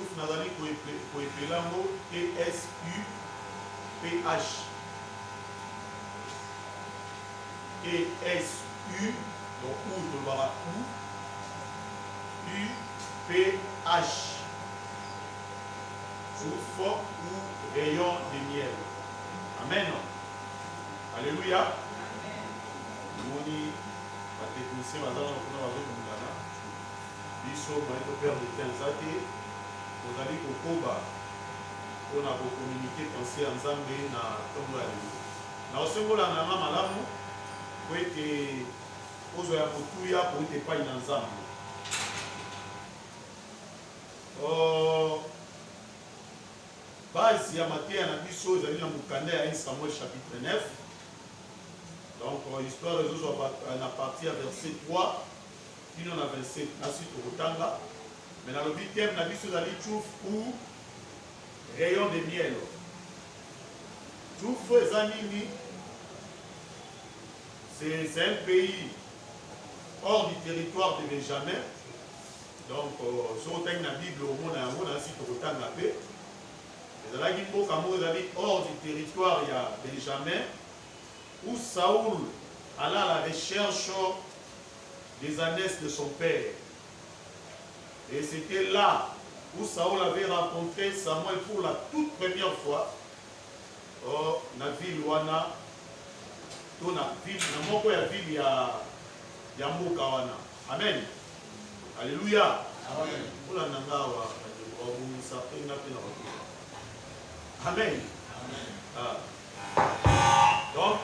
Touf nazali koepelango T-S-U-P-H. T-S-U, donc ou de Barakou, U-P-H. Touf ou rayon de miel. Amen. Alléluia. Nous les techniciens, biso baito perdre de temps ate ozali kokoba mpona kokommunike pensé ya nzambe na ntongo ya lelo na osengola nanga malamu po ete ozwa ya kotuya po ete epai na nzambe base ya mateya na biso ezali na mokanda ya 1 Samuel chapitre 9. Donc histoire ezozwa na partie ya verset 3 kino na 27 nasi tokotanga mais na lobi thème na biso ezali Touf ou rayon de miel. Touf eza nini? C'est un pays hors du territoire de Benjamin. Donc so otangi na Bible omona yango nasi tokotanga pe ezalaki mboka moko ezali hors du territoire ya Benjamin où Saoul alla à la recherche des ânesses de son père. Et c'était là où Saoul avait rencontré Samuel pour la toute première fois. Oh, na ville wana, to na ville, na moko ya ville ya mboka wana. Amen. Alléluia. Amen. Ola nanga wa obumisa penga pena wa. Amen. Amen. Ah. Donc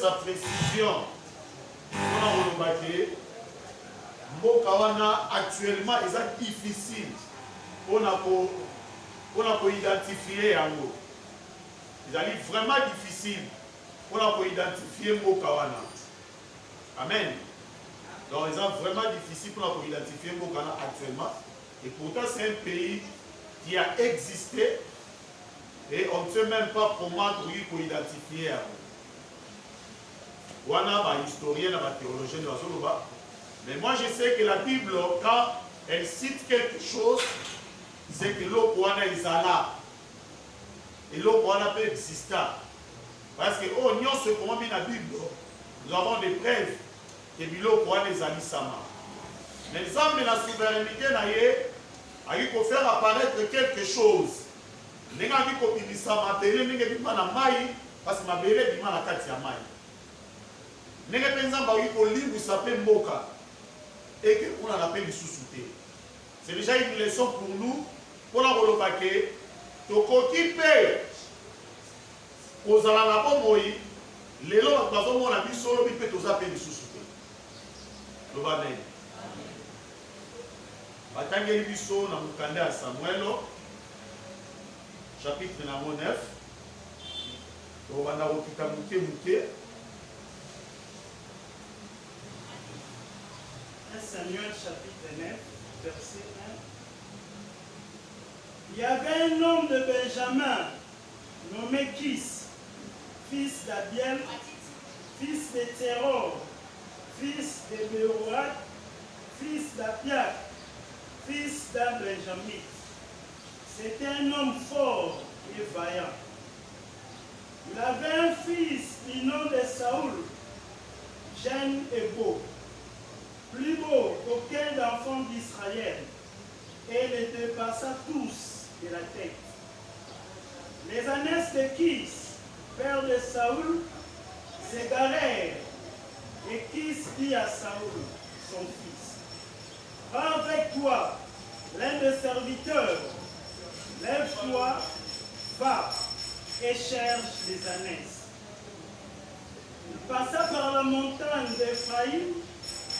sa précision pour mboka wana actuellement est difficile pour identifier yango. Ils vraiment difficile pour identifier mboka wana. Amen. Donc ils sont vraiment difficile pour identifier mboka wana actuellement et pourtant c'est un pays qui a existé et on ne sait même pas comment pour identifier yango. Wana ba historien na ba théologien de Bazoloba. Mais moi je sais que la Bible quand elle cite quelque chose, c'est que l'eau wana izala. Et l'eau wana peut exister. Parce que oh non ce comment bien la Bible, nous avons des preuves que l'eau wana izali sama. Mais ça mais la souveraineté na ye a eu pour faire apparaître quelque chose. Nenga ki ko bimisa mabele ninge bima na mai parce que mabele bima na kati ya mai. Nenge penza ba yi ko libu sape mboka et que on a appelé sous-souté. C'est déjà une leçon pour nous pour la rolobaké to kokipe kozala na bomoi lelo bazo mona biso lobi pe toza pe sous-souté. Loba nene. Batangeli biso na mukanda ya Samuelo chapitre numéro 9. To banda okita muke 1 Samuel chapitre 9, verset 1. Il y avait un homme de Benjamin nommé Kis, fils d'Abiel, fils de Théron, fils de Béorat, fils d'Apiac, fils d'un Benjamite. C'était un homme fort et vaillant. Il avait un fils du nom de Saoul, jeune et beau, plus beau qu'aucun d'enfants d'Israël, et les dépassa tous de la tête. Les ânesses de Kis, père de Saoul, s'égarèrent, et Kis dit à Saoul, son fils, va avec toi, l'un des serviteurs, lève-toi, va, et cherche les ânesses. Il passa par la montagne d'Ephraïm,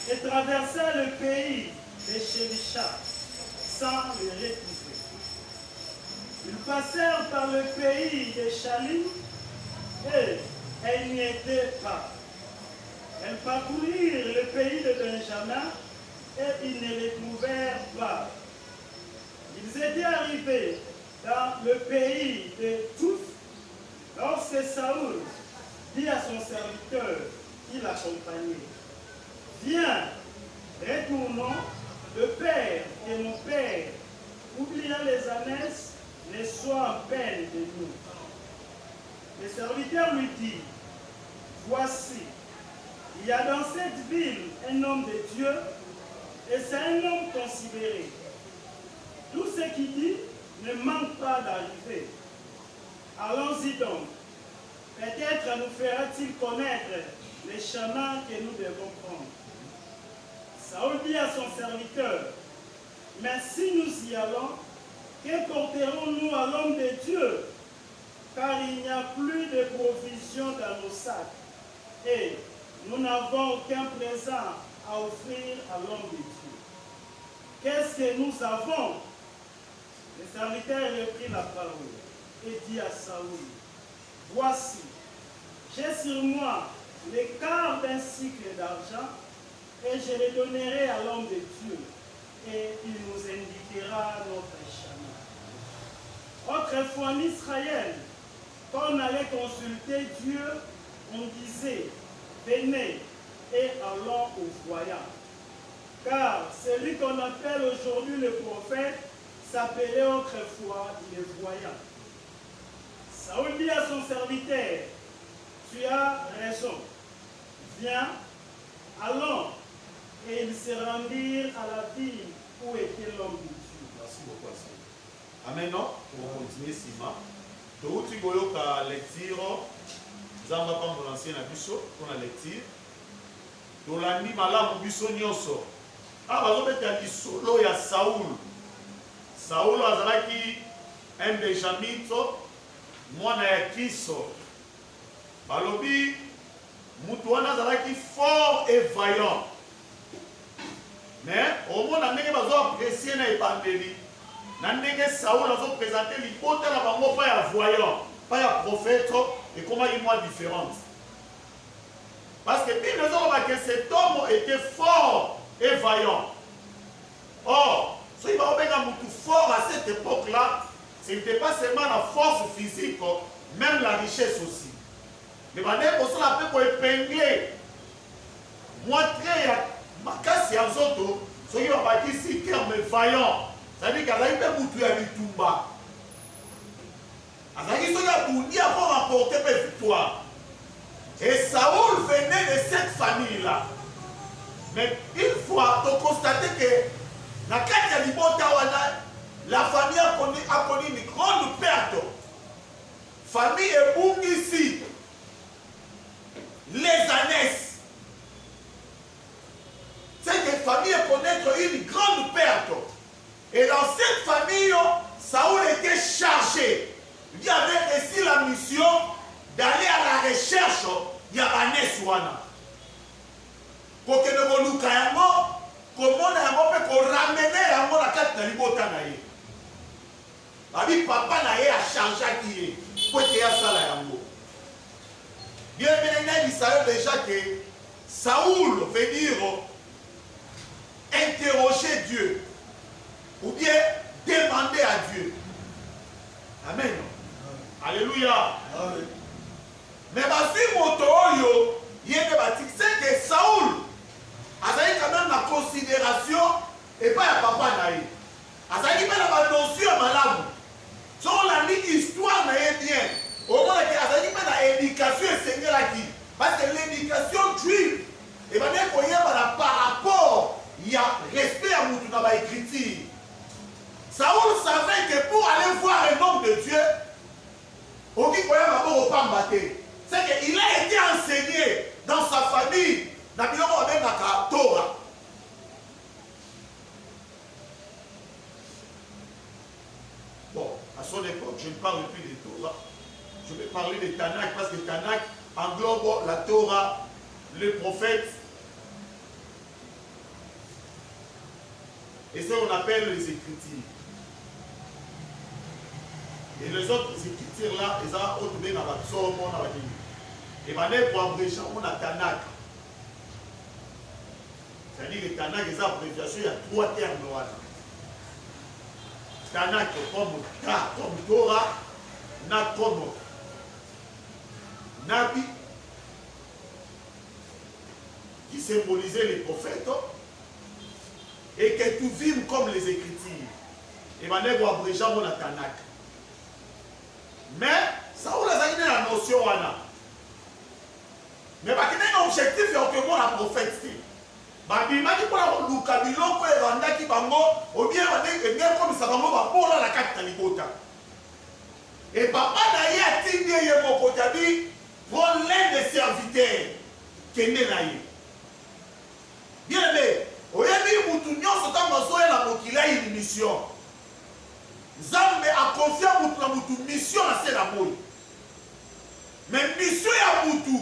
et traversa le pays de Chélisha sans les retrouver. Ils passèrent par le pays de Chalim et elles n'y étaient pas. Elles parcoururent le pays de Benjamin et ils ne les trouvèrent pas. Ils étaient arrivés dans le pays de Touf lorsque Saoul dit à son serviteur qui l'accompagnait, viens, retournons, le Père et mon Père, oubliant les ânesses, ne soient en peine de nous. Le serviteur lui dit, voici, il y a dans cette ville un homme de Dieu, et c'est un homme considéré. Tout ce qu'il dit ne manque pas d'arriver. Allons-y donc. Peut-être nous fera-t-il connaître les chemins que nous devons prendre. Saül dit à son serviteur, mais si nous y allons, que porterons-nous à l'homme de Dieu? Car il n'y a plus de provisions dans nos sacs. Et nous n'avons aucun présent à offrir à l'homme de Dieu. Qu'est-ce que nous avons? Le serviteur reprit la parole et dit à Saül, voici, j'ai sur moi le quart d'un cycle d'argent et je le donnerai à l'homme de Dieu et il nous indiquera notre chemin. Autrefois en Israël, quand on allait consulter Dieu, on disait, venez et allons au voyant. Car celui qu'on appelle aujourd'hui le prophète s'appelait autrefois le voyant. Saül dit à son serviteur, tu as raison, viens, allons. Et ils se rendirent à la ville où était l'homme de Dieu. Merci beaucoup. Amen. Non? Pour continuer, Sima. Donc, tu vois la lecture, nous avons pas l'ancien abisso pour la lecture. Donc, l'année malade, abisso nyonso. Ah, vous avez dit solo ya Saoul. Saoul azalaki un Benjamito, mwana ya Kiso. Balobi, mutu wana azalaki fort et vaillant. Mais au moins, on a apprécié na ebandeli. Nandenge Saoul a présenté l'hypothèse à bango pas ya voyant, pas ya prophète, et comment il est différente. Parce que puis nous avons que cet homme était fort et vaillant. Or, ce qui va être fort à cette époque-là, ce n'était pas seulement la force physique, même la richesse aussi. Mais pour cela, on peut épingler, montrer makasi ya nzoto, ce qui va bâtir ici terme vaillant. C'est-à-dire qu'il y a un peu de Bitumba. Il y a un peu pour remporter la victoire. Et Saoul venait de cette famille-là. Mais une fois, tu constates que dans la famille a connu une grande perte. La famille est boum ici. Les ânesses. C'est que la famille connaître une grande perte. Et dans cette famille, Saoul était chargé. Il avait reçu la mission d'aller à la recherche de Yabanes Wana. Pour que nous nous comment on ramener la carte de l'ibota. Papa a chargé qui est. Pour qu'il y ait ça là. Bien il savait déjà que Saoul veut dire interroger Dieu. Ou bien demander à Dieu. Amen. Alléluia. Amen. Mais si mon toyo, il y a c'est que Saoul a quand même la considération et pas à papa naïe. A quand même la notion à malade. Si on a mis histoire naïe bien, au moins il y a une éducation enseignée là qui. Parce que l'éducation juive, et bien qu'on y a par rapport, il y a respect à mon dans l'écriture. Saoul savait que pour aller voir un homme de Dieu, c'est qu'il a été enseigné dans sa famille, dans la Torah. Bon, à son époque, je ne parle plus de Torah. Je vais parler de Tanakh parce que Tanakh englobe la Torah, le prophète. Et ça, on appelle les Écritures. Et les autres écritures là, ils ont retrouvé dans la Psaume, et maintenant pour abréger, on a Tanakh. C'est-à-dire que Tanakh, ils ont abréviation, il y a 3 termes. Tanakh comme Torah, Nak comme Nabi symbolisait les prophètes et que tout vive comme les Écritures. Et maintenant, vous abrégez mon Tanak. Mais, ça vous a donné la notion. Mais il y a un objectif que moi, la prophète. Babimaki pour la luka biloko evandaki bango ou bien comme ça bango bapola la carte libota. Et papa naye atindi ye moko tabi pour l'un des serviteurs kende naye. Bien aimé, oyebi mutu nyonso tango azoya na mokila une mission. Nzambe a confié mutu na mutu mission na se na boyi. Mais mission ya mutu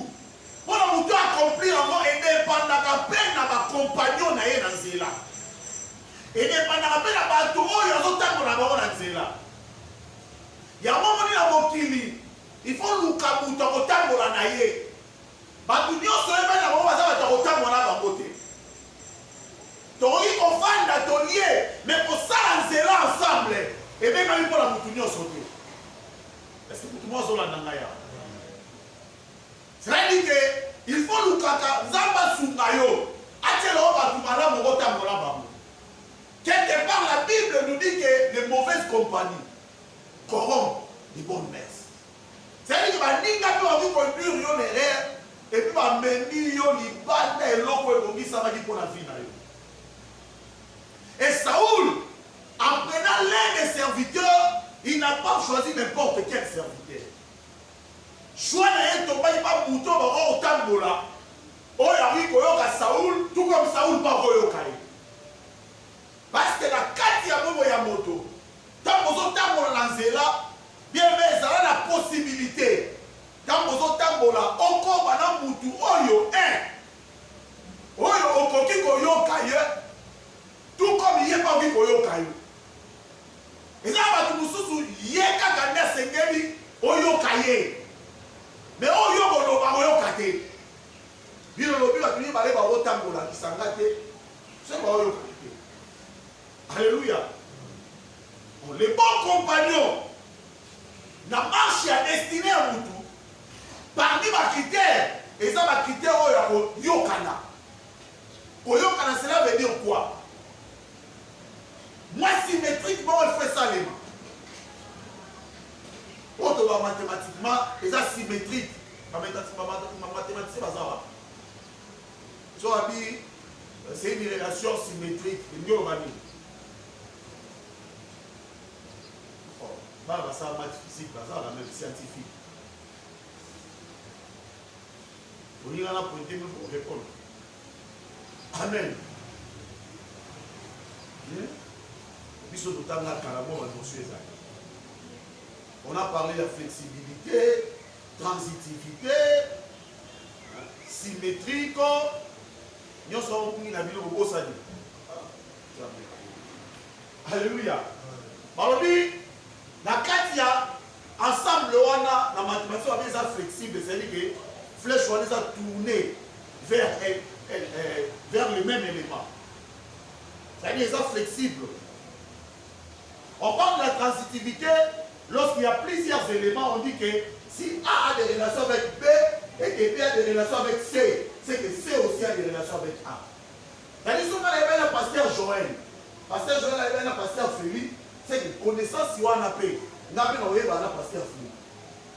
pour la mutu accomplir encore et dépendant peine à ma compagnon na ye na nzela. Et dépendant peine à bato oyo azotambola bango na nzela. Ya momoni na mokili, il faut luka mutu akotambola na ye. Bato nyonso ebe na bango baza bato akotambola bango te. Tokoki kofanda tolie, mais kosala nzela ensemble. Ebengami mpo na mutu nyonso te. Est-ce que mutu mo azolanda ngai awa? C'est-à-dire qu'il faut nous Zamba Sungayo. Quelque part, la Bible nous dit que les mauvaises compagnies corrompent les bonnes mœurs. C'est-à-dire que les gens qui conduire yon erreur et puis va mener yon libane et l'eau qui ça va dire pour la vie. Et Saoul, en prenant l'un des serviteurs, il n'a pas choisi n'importe quel serviteur. Choix na tomba pas bouton au tambola. Oh yari koyoka Saoul, tout comme Saoul pas koyoka. Parce que la carte ya bobo ya moto. Tambozo tambola lanzela, bien mais ça a la possibilité. Tambozo tambola oko bana mutu oyo Oyo okoki koyoka ye. Tout comme yé pas koyoka yo. Et ça va tout mususu yé kaka na sengeli oyoka ye. Mais oh yo bolo ba yo kate. Bino lobi ba tuni bale ba otambola kisanga te. C'est ba yo kate. Alléluia. Les bons compagnons na marche à destinée à mutu. Parmi ma critères, et ça ma critère oh yo kana. Oyokana cela veut dire quoi? Moi symétriquement il fait ça les mains. Mathématiquement, et ça symétrique. Mathématiquement, c'est une relation symétrique. Ça va maths physique, ça va même scientifique. On y en a pointé pour répondre. Amen. On a parlé de la flexibilité, transitivité, symétrique. Nous sommes alléluia. Alors, la Katia, ensemble, on a la mathématique, on a flexible, c'est-à-dire que flèche, on a tourné vers le même élément. C'est-à-dire que c'est flexible. On parle de la transitivité. Lorsqu'il y a plusieurs éléments, on dit que si A a des relations avec B et que B a des relations avec C, c'est que C aussi a des relations avec A. C'est-à-dire que si on a le pasteur Joël, a le pasteur Félix, c'est que connaissance si on a payé, on a payé le pasteur Félix.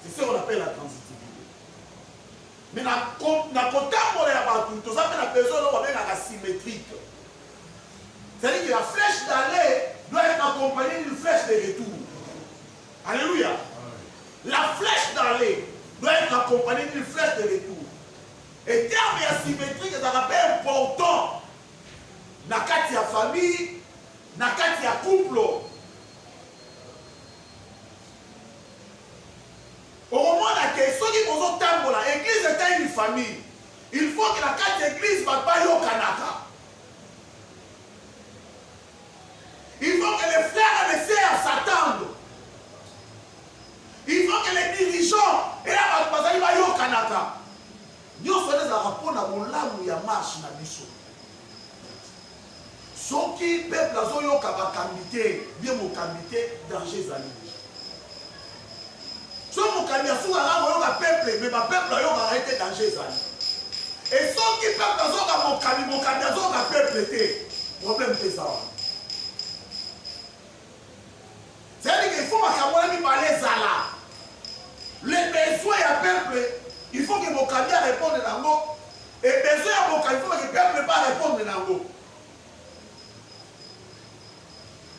C'est ce qu'on appelle la transitivité. Mais dans le contemporain, tout ça, la personne est symétrique. C'est-à-dire que la flèche d'aller doit être accompagnée d'une flèche de retour. Alléluia. La flèche d'aller doit être accompagnée d'une flèche de retour. Et terme asymétrique, c'est un peu important. Dans la famille, dans la couple. Au moment où ceux qui vont l'église est une famille. Il faut que la carte église ne va pas au Kanaka. Il faut que les frères et les sœurs s'attendent. Il faut que les dirigeants et la bazali ba yo kanaka. Nous sommes des rapports na molamu ya marche na biso. Soki peuple azo yo ka kamité, bien mo kamité danger zali. So mo kamia so nga yo ka peuple mais ba peuple yo ka arrêter danger zali. Et ceux qui peuvent dans mon camion peut prêter. Problème c'est ça. C'est-à-dire qu'il faut que parler ça là. Les besoins à peuple, il faut que mon camion réponde à l'ango. Et besoin à mon camion, il faut que le peuple ne pas répondre à l'ango.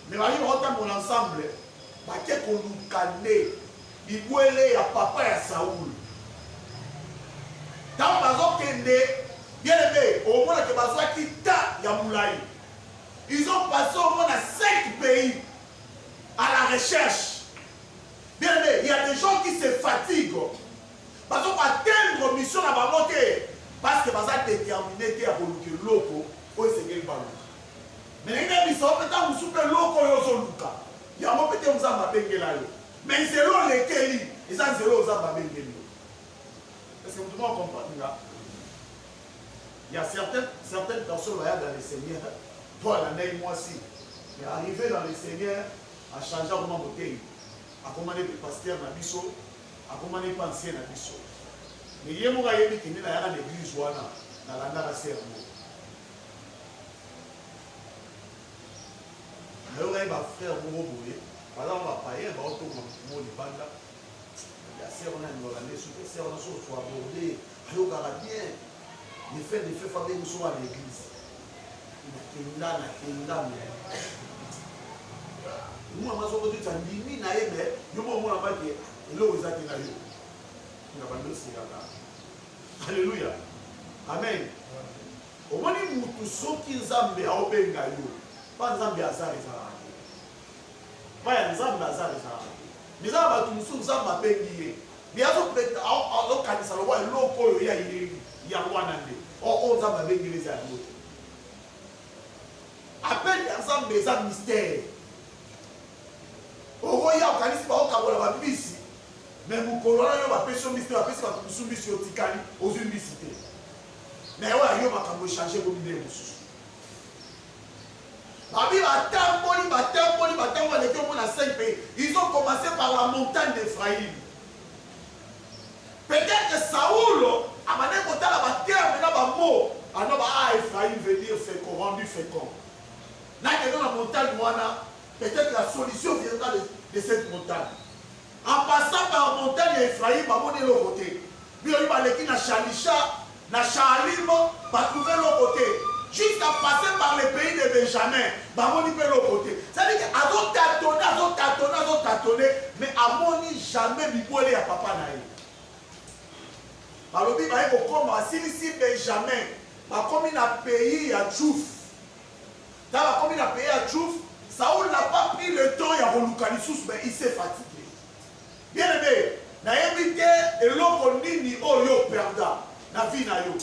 Mais voyez, on mon ensemble, il y a il y a papa et Saoul. Tant que bien aimé, au moins que Bazoua qui t'a Yamoulaï. Ils ont passé au moins à 5 pays à la recherche. Bien aimé, il y a des gens qui se fatiguent. Parce qu'on va atteindre une mission à Bamoké. Parce que Bazoua déterminé qu'il y a beaucoup de locaux pour essayer de parler. Mais il y a des gens qui sont locaux il y a des gens qui sont mais c'est là lesquels ils sont zéro aux arbres. Est-ce que vous comprenez? Il y a certaines personnes dans les Seigneurs, toi l'année moi aussi, mais arriver dans les Seigneurs à changer comment voter, à commander des pasteurs dans biso, à commander des anciens dans biso. Mais il y a des gens qui sont dans l'église dans la serment. Mais il y a des frères qui par exemple, on va payer, on va autour de banda. Il y a des gens qui ont abordé, ils ont bien. Les faits de fait fabriqués sont à l'église. Il y a des gens nous avons dit que nous avons dit alléluia. Amen. Au moins, nous tous qui nous avons dit pas nous avons dit pas nous avons dit mais ça va tout nous avons dit mais alors peut-être alors quand ça le voit l'eau il y a on a dit les amis appelle ensemble des mystères. Au y a organisé par la bisi, mais vous colorez la personne mystère, la personne qui vous soumet sur Tikali aux universités. Mais ouais, il y a changer comme idée. Ils ont commencé par la montagne d'Ephraïm. Peut-être que Saoul a mené côté la terre, mais là, mot. Alors, Ephraïm veut dire fécond, rendu fécond. Là, dans la montagne, peut-être que la solution viendra de cette montagne. En passant par la montagne d'Ephraïm, on est de l'autre côté. Puis on va aller dans Chalisha, dans Chalim, on va trouver l'autre côté. Jusqu'à passer par le pays de Benjamin, on est de l'autre côté. C'est-à-dire qu'ils ont tâtonné, mais à mon jamais bibolé à papa naï. Alors, il va y avoir si Benjamin, comme il a payé à Djouf. Comme il a payé à Djouf, Saoul n'a pas pris le temps à Rolukalissus, mais il s'est fatigué. Bien aimé, naïmité et l'autre nini oyo perda, na vie na yo.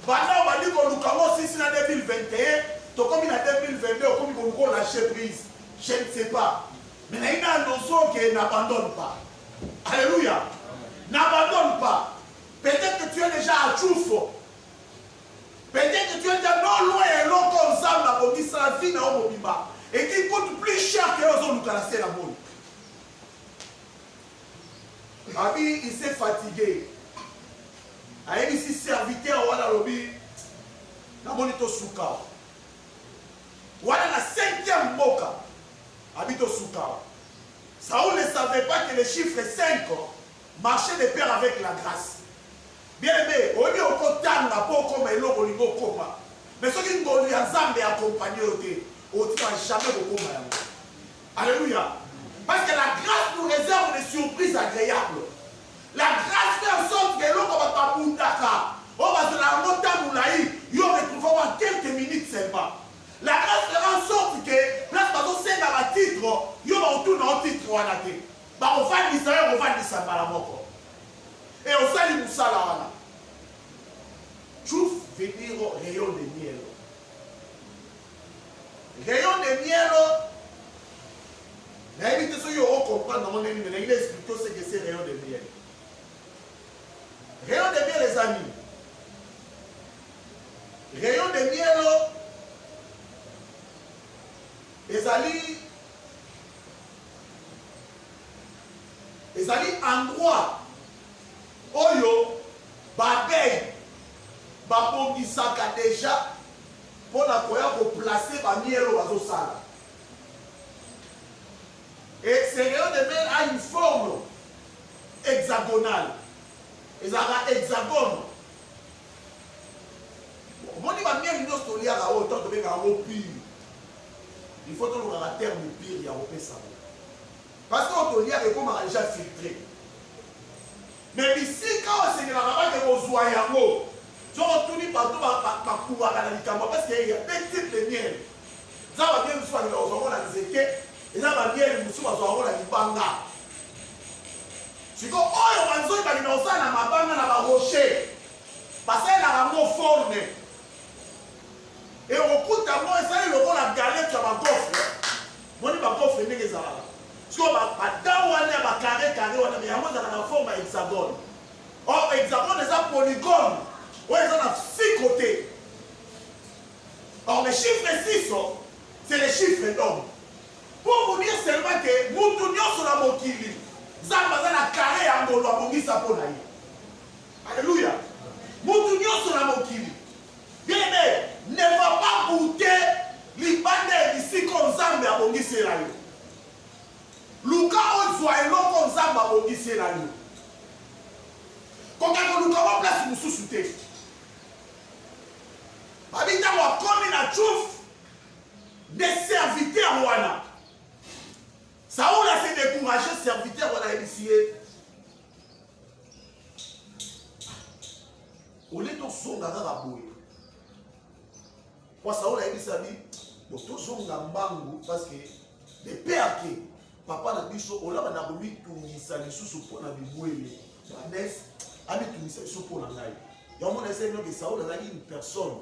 Maintenant, on va dire qu'on nous si en 2021, comme il a 2022, comme il a lâché prise. Je ne sais pas. Mais il y a un notion qui n'abandonne pas. Alléluia. N'abandonne pas. Peut-être que tu es déjà à Djouf. Peut-être que tu es déjà non loin et l'autre ensemble, on dit ça la vie dans le bimba. Et qui coûte plus cher que les autres nous casser la boule. Abi, il s'est fatigué. Aïe, ici, serviteur, voilà lobby. La monito souka. Voilà la 5e moka. Habito souka. Saoul ne savait pas que le chiffre 5 marchait de pair avec la grâce. Bien aimé, on dit au côté de la peau comme elle au niveau coma. Mais ceux qui nous ont ensemble accompagné on ne va jamais au coma. Alléluia. Parce que la grâce nous réserve des surprises agréables. La grâce fait en sorte que l'on va pas boutaka. On va se la monter à Moulaï. Il retrouve en quelques minutes seulement. La grâce fera en sorte que, place par exemple, c'est dans la titre, il va retourner dans le titre. On va l'Israël, on va l'Israël. Et on s'allie pour ça là. Chouf veut dire rayon de miel. Rayon de miel. Mais évitez ce que vous comprenez dans mon ami, mais il explique ce que c'est rayon de miel. Rayon de miel, les amis. Rayon de miel, les alliés endroit, oyo, babé, babongisaka déjà pour la placer ba mielo bazosala. Et ce rayon de mer a une forme hexagonale. Et ça a hexagone. Bon, il va bien nous stoler à autant de faire un pire. Il faut que nous ayons un terme pire, il y a un peu ça. Parce qu'on te lit avec comment déjà filtré. Mais ici, quand on s'est dit, on voit un mot. Tu retournes partout par pouvoir dans les caméras parce qu'il y a des types de miel. Ça va bien nous soigner dans le zéké. Et ça va bien nous soigner dans le banga. Si on a besoin de nous dans ma banga, dans ma rocher. Parce qu'elle a un mot formé. Et on coûte à moi, ça y est, le rôle à galette sur ma coffre. Moi, je ne vais pas coffre, mais ça va. Parce qu'on va dans carré, mais il y a une forme hexagone. Or, hexagone, c'est un polygone. Oui, ils ont 6 côtés. Or, les chiffres 6, c'est les chiffres d'homme. Pour vous dire seulement que nous tournions sur la mokili. Zamba zana carré en golo à Bongisa Ponaï. Alléluia. Nous tournions sur la mokili. Bien aimé, ne va pas goûter l'ibande ici comme Zamba à Bongisa Layo. Luka Ozwa et l'eau comme Zamba à Bongisa Layo. Quand on nous a place nous sous-souter. Habita wa komi na chouf des serviteurs wana. Saoul a s'est découragé serviteur wana initié. Au lieu de songa kaka boye. Kwa Saoul a dit ça dit bon to songa mbangu parce que les pères qui papa na biso olaba na bomi tungisa lisusu pona bibwele. Banes ami tungisa lisusu pona ngai. Ya mona essaie que Saoul a dit une personne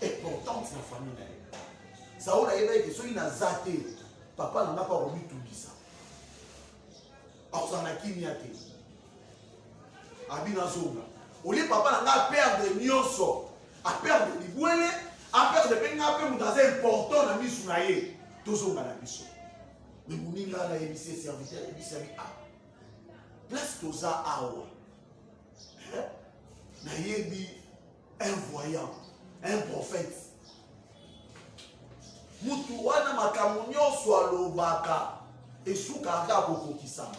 importante dans la famille. Saoul a dit que si il a zaté, papa n'a pas remis tout ça. Alors, ça n'a qui n'y a été. Abina Zonga. Au lieu papa n'a perdre Nyonso, à perdre Libouele, à perdre Penga, dans un important dans Misunaye, tout Zonga la mission. Mais Mouninga a émissé serviteur, il dit place Toza Awa. Nayebi, un voyant. Un prophète. Mutuwana makamunyo swalobaka esukaka kokokisama.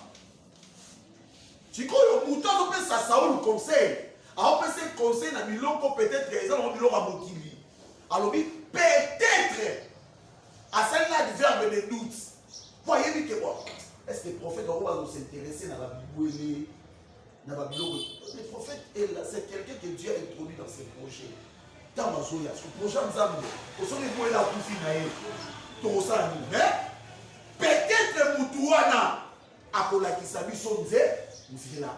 Chikoyo muto peut ça Saoul conseil. A peut conseil na biloko peut-être ils ont biloko à mokili. Alors peut-être à celle-là du verbe de doute. Voyez bien que quoi. Est-ce que les prophètes vont s'intéresser à la Bible na ba biloko. Le prophète c'est quelqu'un que Dieu a introduit dans ses projets. Dans ma zoya, ce projet Nzambe, au son niveau la kufi na ye, to ça ni, mais peut-être mutuana akola kisabiso nze, nzela.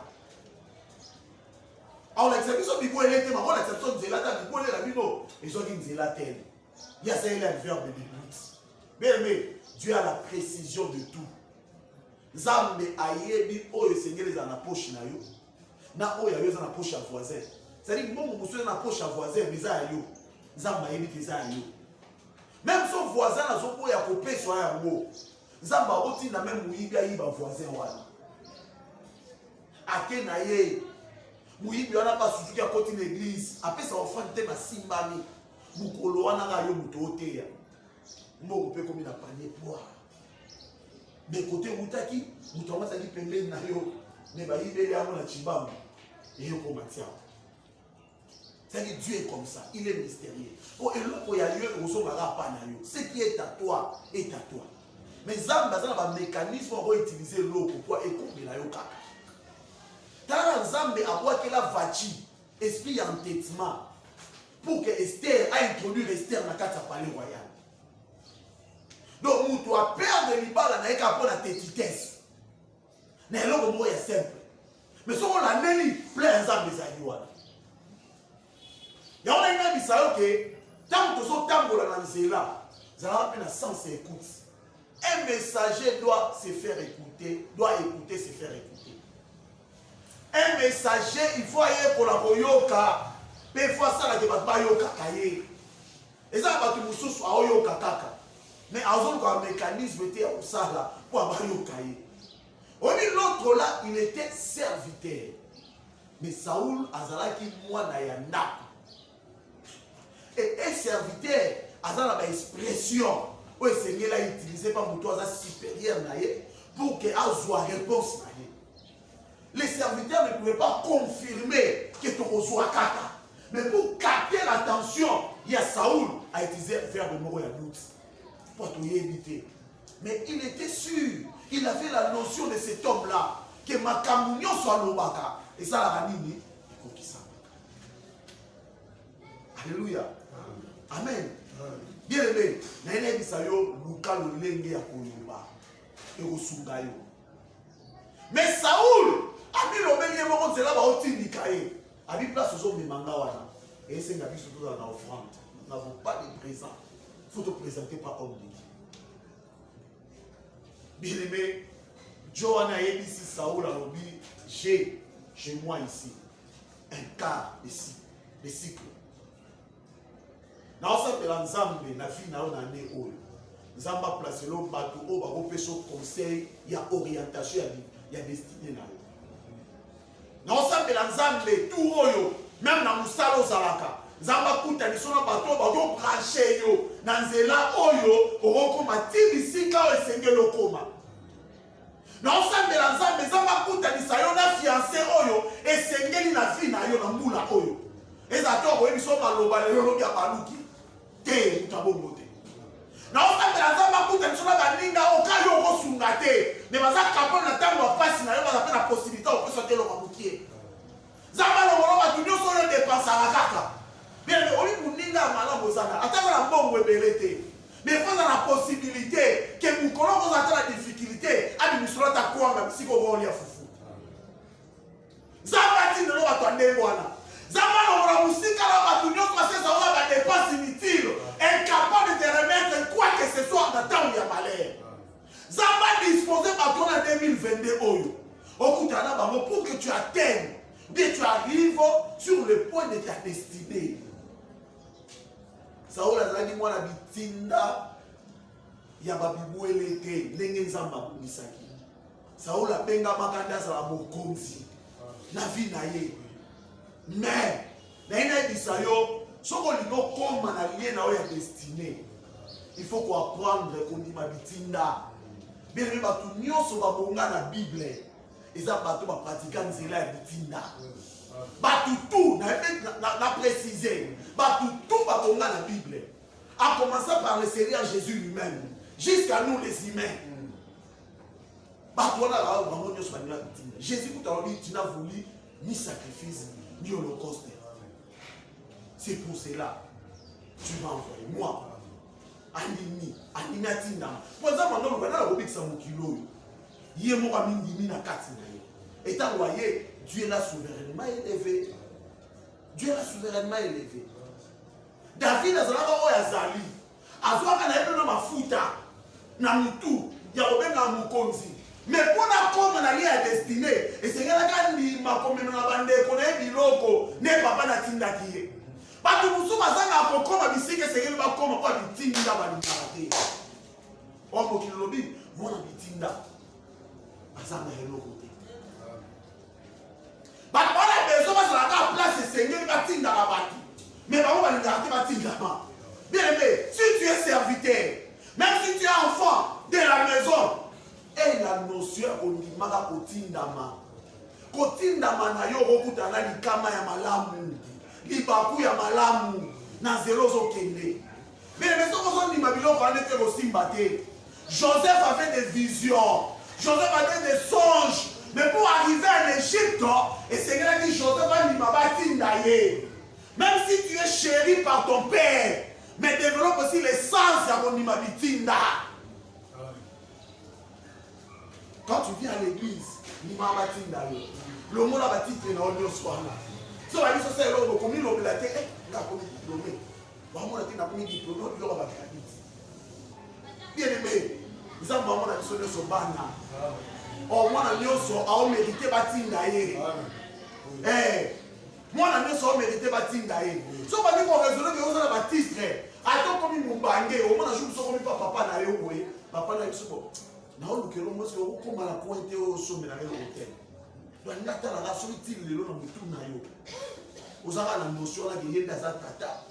Alors la kisabiso bibo elete ma la kisabiso nzela ta bibo la bino, ils ont dit nzela tel. Il y a ça il a le verbe de but. Mais Dieu a la précision de tout. Nzambe ayebi oyo sengeli za na poche na yo. Na oyo yo za na poche ya voisin. C'est-à-dire que mon monsieur n'a pas de voisin, mais ça y est. Même son voisin n'a pas de coupé sur un mot. Zamba oti na même muibi ayiba voisin wana. Ake na ye. Muibi wana pas suzuki à côté de l'église. Après ça offre te na simbami. Mukolo wana ga yo mutote ya. Mboko pe komi na panier poire. Mais côté mutaki, mutoma sa ki pembeni na yo. Ne ba yibeli amo na chimbamu. Et yo ko matia. C'est-à-dire que Dieu est comme ça, il est mystérieux. Oh, et l'autre, il y a lieu où on va pas. Ce qui est à toi est à toi. Mais Zamba, ça a un mécanisme pour utiliser l'eau pour pouvoir écouter la yoka. Tant Zamba a quoi qu'elle a vachi, esprit entêtement, pour que Esther a introduit Esther dans le palais royal. Donc, tu as peur de l'ibala n'a qu'à prendre la tétitesse. Mais l'autre mot est simple. Mais si on l'a neli, plein Zamba des aïouana. Il y a un qui que tant que ce tambour dans le là, ça a un sens et écoute. Un messager doit se faire écouter, doit écouter, se faire écouter. Un messager, il faut aller pour la boyoka, mais il faut ça la débat yoka kaye. Et ça va tout sous à yoka kaka. Mais à un mécanisme était au ça là pour avoir yoka kaye. On dit l'autre là, il était serviteur. Mais Saoul azalaki mwana ya ndako. Et un serviteur a une expression où le Seigneur a utilisé par mon toit supérieur pour qu'il ait une réponse. Les serviteurs ne pouvaient pas confirmer que tu reçois Kaka. Mais pour capter l'attention, il y a Saoul a utilisé le verbe moro ya doute. Pour tout éviter. Mais il était sûr, il avait la notion de cet homme-là, que ma communion soit l'obaka. Et ça, la ranini, il faut qu'il s'en. Alléluia. Amen. Bien aimé, naina bisayo luka lolenge ya koyoba et osungayo. Mais Saoul a mis le même moment de là ba otindika ye. A mis place aux hommes manga wana. Et c'est ngabi surtout dans l'offrande. Nous n'avons pas de présent. Il faut te présenter par homme de Dieu. Bien aimé, Johanna et ici Saoul a dit j'ai chez moi ici un quart ici, de cycle. Na osapela nzambe na vie na ona ne oyo nzamba place lo bato o ba kopesa conseil ya orientation ya destinée na yo na osapela nzambe tout oyo même na musalo zalaka nzamba kuta lisona bato ba ko brancher yo na nzela oyo okoma tibisika o esengelo koma na osapela nzambe nzamba kuta lisayo na fiancé oyo esengeli na vie na yo na mbula oyo eza to ko biso maloba lelo ya baluki te mutabongo te na osambela nzamba kuta nisona baninga okayo okosunga te me baza kapona na ntango ya pasi na yo baza mpe na posibilité okopesa te eloko mokie nzamba longolo bato nyonso oyo depensaka kaka bien oli moninga ya malamu ozanga atanga na mbongo ebele te me efaza na posibilité ke mokolo okozala te na difficulté abimisolo ta kwanga bisika okolia fufu nzamba tindelo bato ya ndenge wana nzamba longolo mosika na bato nyonso basesa oza badepense inutile incapable de remettre quoi que ce soit dans temps ya malheur. Zamba disposé par toi en 2022 oyo. Okutana bango pour que tu atteignes, que tu arrives sur le point de ta destinée. Saoul a dit moi la bitinda ya babibuele te ndenge nzamba misaki. Saoul a benga makanda za mokonzi na vie na ye. Mais na ina bisayo soko lino koma na lien na oya destinée. Il faut qu'on apprendre qu'on dit ma bitinda. Bien aimé batu nyonso ba bonga na Bible. Eza batu ba pratiquer nzela ya bitinda. Batu tout na préciser. Batu tout ba bonga na Bible. A commencer par le Seigneur Jésus lui-même jusqu'à nous les humains. Batu na ba bonga nyonso ba bitinda. Jésus tout a dit tu n'as voulu ni sacrifice ni holocauste. C'est pour cela tu m'as envoyé moi. Animi atinda. Pour ça maintenant on va la robikisa mokilo. Yé moka mingi na kati na yo. Étant voyé, Dieu l'a souverainement élevé. Dieu l'a souverainement élevé. David azalaka oya zali. Azwaka na yebeno mafuta na mutu ya obenga mukonzi. Mais pour la comme na lia destinée, et c'est là ndi makomeno na bande ko na biloko ne papa na tinda kiye. Batu musu bazanga akokoma bisike sengeli bakoma kwa bitinda balimbarate. Omo kilobi mona bitinda. Bazanga heloko te. Batu bana bezo bazanga place sengeli batinda babaki. Mais babo balimbarate batinda ba. Bien aimé, si tu es serviteur, même si tu es enfant de la maison, et la notion ondimaka kotindama. Kotindama na yo kokutana likama ya malamu. Libaku ya malamu na zelo zo kende. Mais les gens qui m'ont dit aussi batté. Joseph avait des visions. Joseph avait des songes. Mais pour arriver en Égypte, et c'est là que Joseph a dit ma. Même si tu es chéri par ton père, mais développe aussi les sens de mon imabitinda. Quand tu viens à l'église, le mot là bâti est dans le soir. Si on a dit ça, c'est l'homme, comme il a dit, il a commis diplômé. Il a commis diplômé, il a commis bien aimé, nous avons vraiment la mission de ce bana. Oh, moi, nous avons mérité Batinda. Moi, nous avons mérité Batinda. Si on va dire qu'on raisonne que vous avez un baptiste, attends comme il m'a bangé, au moins, je ne sais pas papa n'a eu. Papa n'a eu ce bon. Nous avons dit que nous avons la pointe au sommet de l'hôtel. Donc, nous avons la solitude de l'homme tout naïo. Vous avez la notion là qui est dans sa tata.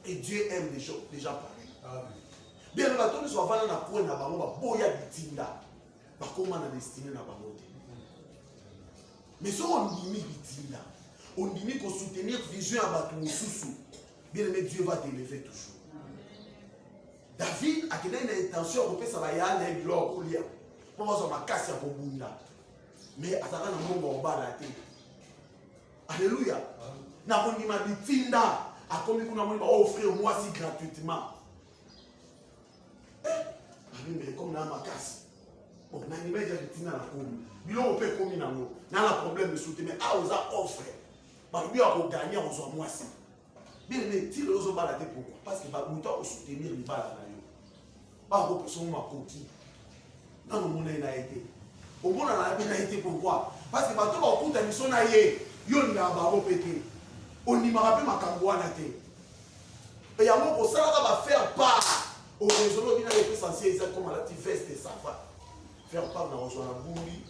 Et Dieu aime les gens pareils. Bien, le bateau ne soit pas dans la cour, na bango, boya bitinda. Par comment on a destiné na bango. Mais si on dit bitinda, on dit qu'on soutenir vision à bateau sous. Bien aimé, Dieu va t'élever toujours. David a une intention de faire ça, il y a un gloire. Pour moi, je casse à Bobunda. Mais attends, on va en bas la tête. Alléluia. N'a pas dit ma bitinda. A combien qu'on a offrir moi si gratuitement. Mais comme dans ma casse. On a une image de bitinda la commune. Bilon on peut commun dans nous. N'a pas problème de soutenir. Mais ah, on a offert. Par lui, on va gagner, on soit moi si. Bien aimé, si les autres balades pourquoi? Parce que nous devons soutenir les balades. Pas pour personne m'a côté. Non, non, mon a été. Au moins, on a été pourquoi? Parce que tu vas écouter la mission naïe. Yon n'a pas pété. On n'y m'a rappelé ma cambouane. Et il y a un mot ça va faire part au réseau de l'État essentiel, comme la petite veste et ça va. Faire part dans la bouli.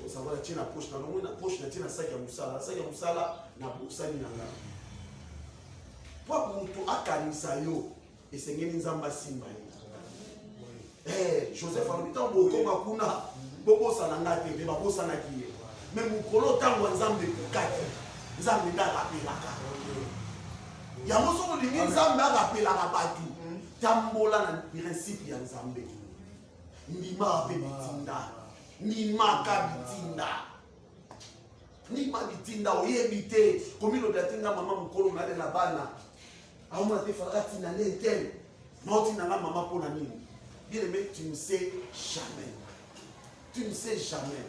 Ça va la tienne à poche. La poche, la tienne à sac à moussala. Sac à moussala, la boussani n'a pas. Pour tout akanisa yo et c'est nzamba simba. Joseph a dit tant beaucoup makuna boko salanga te be bako sana kiye. Mais mukolo tango nzambe kukati. Nzambe na rapelaka. Ya moso ko lingi nzambe rapelaka batu. Tambola na principe ya nzambe. Ndima pe bitinda. Ndima ka bitinda. Ndima bitinda oyebite. Komino datinga mama mukolo na de la bana. Bien aimé, tu ne sais jamais. Tu ne sais jamais.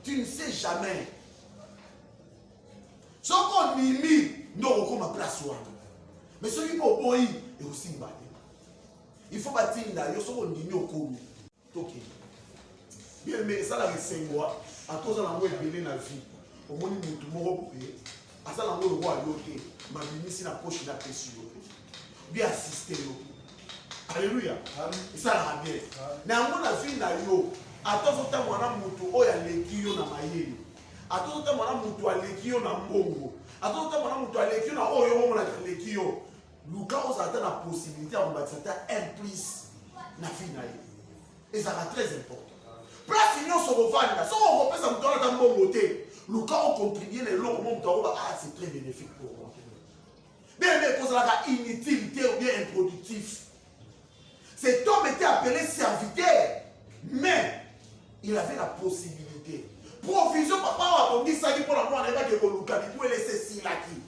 Tu ne sais jamais. Ce qu'on mimi, nous avons ma place. Mais ce qui est pour boy, est aussi battu. Il faut bâtir d'ailleurs ce qu'on dit au commun. Bien aimé, ça la recette moi. À tous en envoie belé dans la vie. Au moins, nous tout le monde à ça, le roi yoté, ma ministre la poche de la pression. Bien assister. Alléluia. Et ça va bien. Mais à mon avis, à tout le temps, on a moutou, oh, il y a l'équio dans ma yéli. À tout le temps, on a moutou, à l'équio dans Mbongo. À tout le temps, on a moutou, à l'équio dans oh, on a l'équio. Lucas, on a la possibilité, on va dire, un plus na vie. Et ça va très important. Place union sur le van, si on repère ça, on a un bon côté. Le cas où contribuer les lots, c'est très bénéfique pour moi. Bien, mais pour ça, inutilité ou bien improductif. Cet homme était appelé serviteur, mais il avait la possibilité. Provision, papa a dit ça pour la moi, on n'a pas de Lucas, il pouvait laisser si là qui.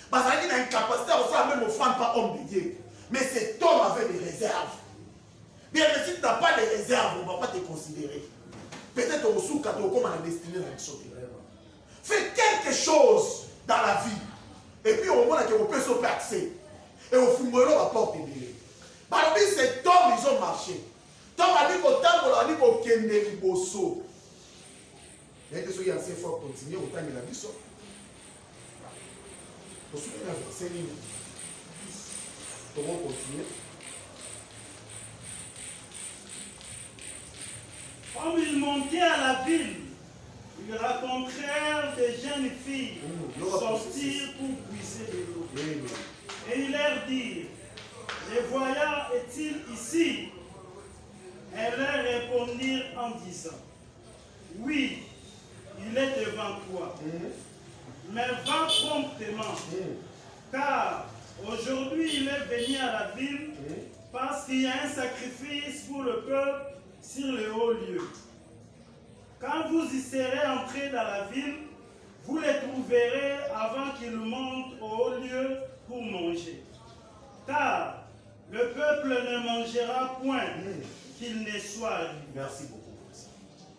Parce qu'il a une capacité à ça, même offrande pas homme de Dieu. Mais cet homme avait des réserves. Bien, mais si tu n'as pas de réserves, on ne va pas te considérer. Peut-être au sous comme on a destiné à sauter. Fais quelque chose dans la vie. Et puis au moment où on peut se faire accès. Et au fond, on va porter des. Parmi cet homme, ils ont marché. Tom a dit qu'au temps, on a dit qu'au Kende Bosso. Il y a des gens qui ont assez fort continuer au temps de la vie. Au souvenir de la verset, on va continuer. Comme ils montaient à la ville, ils rencontrèrent des jeunes filles sortir pour puiser de l'eau. Et ils leur dirent, les voyants est-il ici? Elles leur répondirent en disant, oui, il est devant toi. Mais va promptement, car aujourd'hui il est venu à la ville parce qu'il y a un sacrifice pour le peuple sur le haut lieu. Quand vous y serez entrés dans la ville, vous les trouverez avant qu'ils montent au haut lieu pour manger. Car le peuple ne mangera point qu'il ne soit arrivé. Merci beaucoup.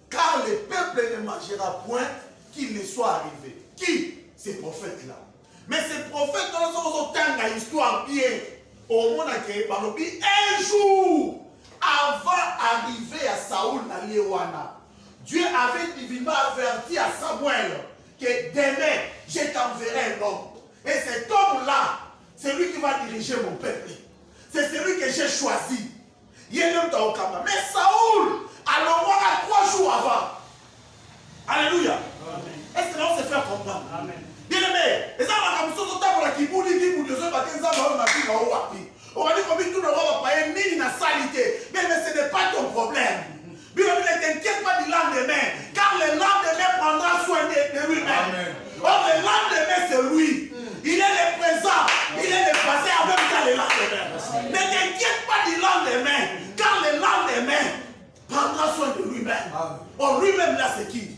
Car le peuple ne mangera point qu'il ne soit arrivé. Qui? Ces prophètes-là. Mais ces prophètes-là sont autant d'histoire bien. Au monde un jour, avant d'arriver à Saoul dans Léwana, Dieu avait divinement averti à Samuel que demain, je t'enverrai un homme. Et cet homme-là, c'est lui qui va diriger mon peuple. C'est celui que j'ai choisi. Il est même dans Okamba. Mais Saoul, alors voilà 3 jours avant. Alléluia. Est-ce que l'on se fait comprendre? Amen. Bien aimé, lui-même là, c'est qui?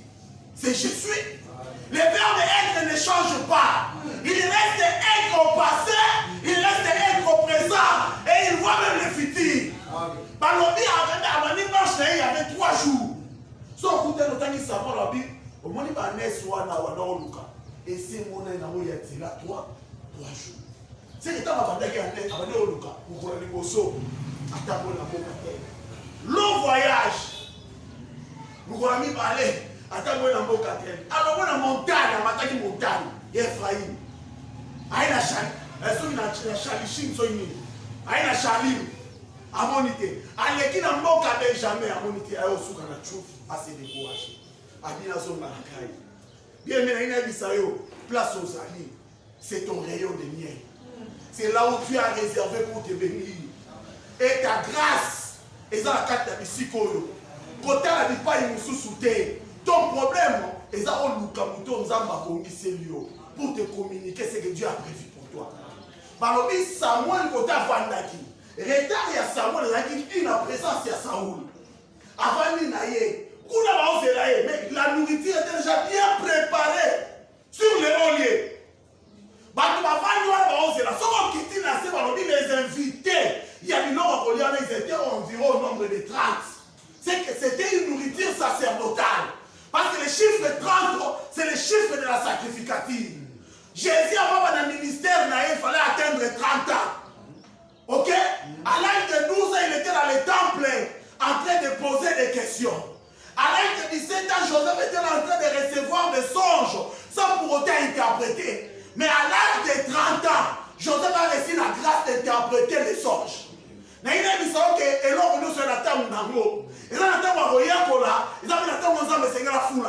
C'est Jésus. Le verbe être ne change pas. Il reste être au passé, il reste être au présent, et il voit même le futur. Balobi avait il y avait 3 jours. So écoutez le temps qu'il s'appelle la Bible, au moins il va naître soit là ou Luka. Et c'est mon aîné où il y a là 3 jours. C'est que quand on va dire qu'il y a un Luka, vous voyez les bossos, attendez la boca. Long voyage, vous voyez parler. Attends-moi dans mon quartier. Alors, on a montagne, on a montagne. Ephraïm. Aïe la chali. Elle est chalichine, aïe la chalim. À monité. Allez, qui n'a pas jamais à monité. Aïe, au souk, on a chouf. Assez découragé. Aïe, la zone malakaï. Bien, mais il y a une place aux alliés. C'est ton rayon de miel. C'est là où tu as réservé pour te bénir. Et ta grâce. Et ça, la carte de Bissikoyo. Côté la vie pas, il nous sous-souté. Ton problème, c'est ça pour te communiquer ce que Dieu a prévu pour toi. Par exemple, Samuel, côté Vandaki, retard y a Samuel, il a la présence de Saoul. Avant il naïe, mais la nourriture était déjà bien préparée sur les lieux. Les invités, il y a ils étaient environ au nombre de 30. C'est que c'était une nourriture sacerdotale. Parce que le chiffre 30, c'est le chiffre de la sacrificative. Jésus, avant le ministère, il fallait atteindre 30 ans. Ok? À l'âge de 12 ans, il était dans le temple en train de poser des questions. À l'âge de 17 ans, Joseph était en train de recevoir des songes sans pour autant interpréter. Mais à l'âge de 30 ans, Joseph a reçu la grâce d'interpréter les songes. Mais il a dit que l'homme nous sur la table d'Ango. Et là, la table Royakola, ils avaient la table ensemble, c'est la foule.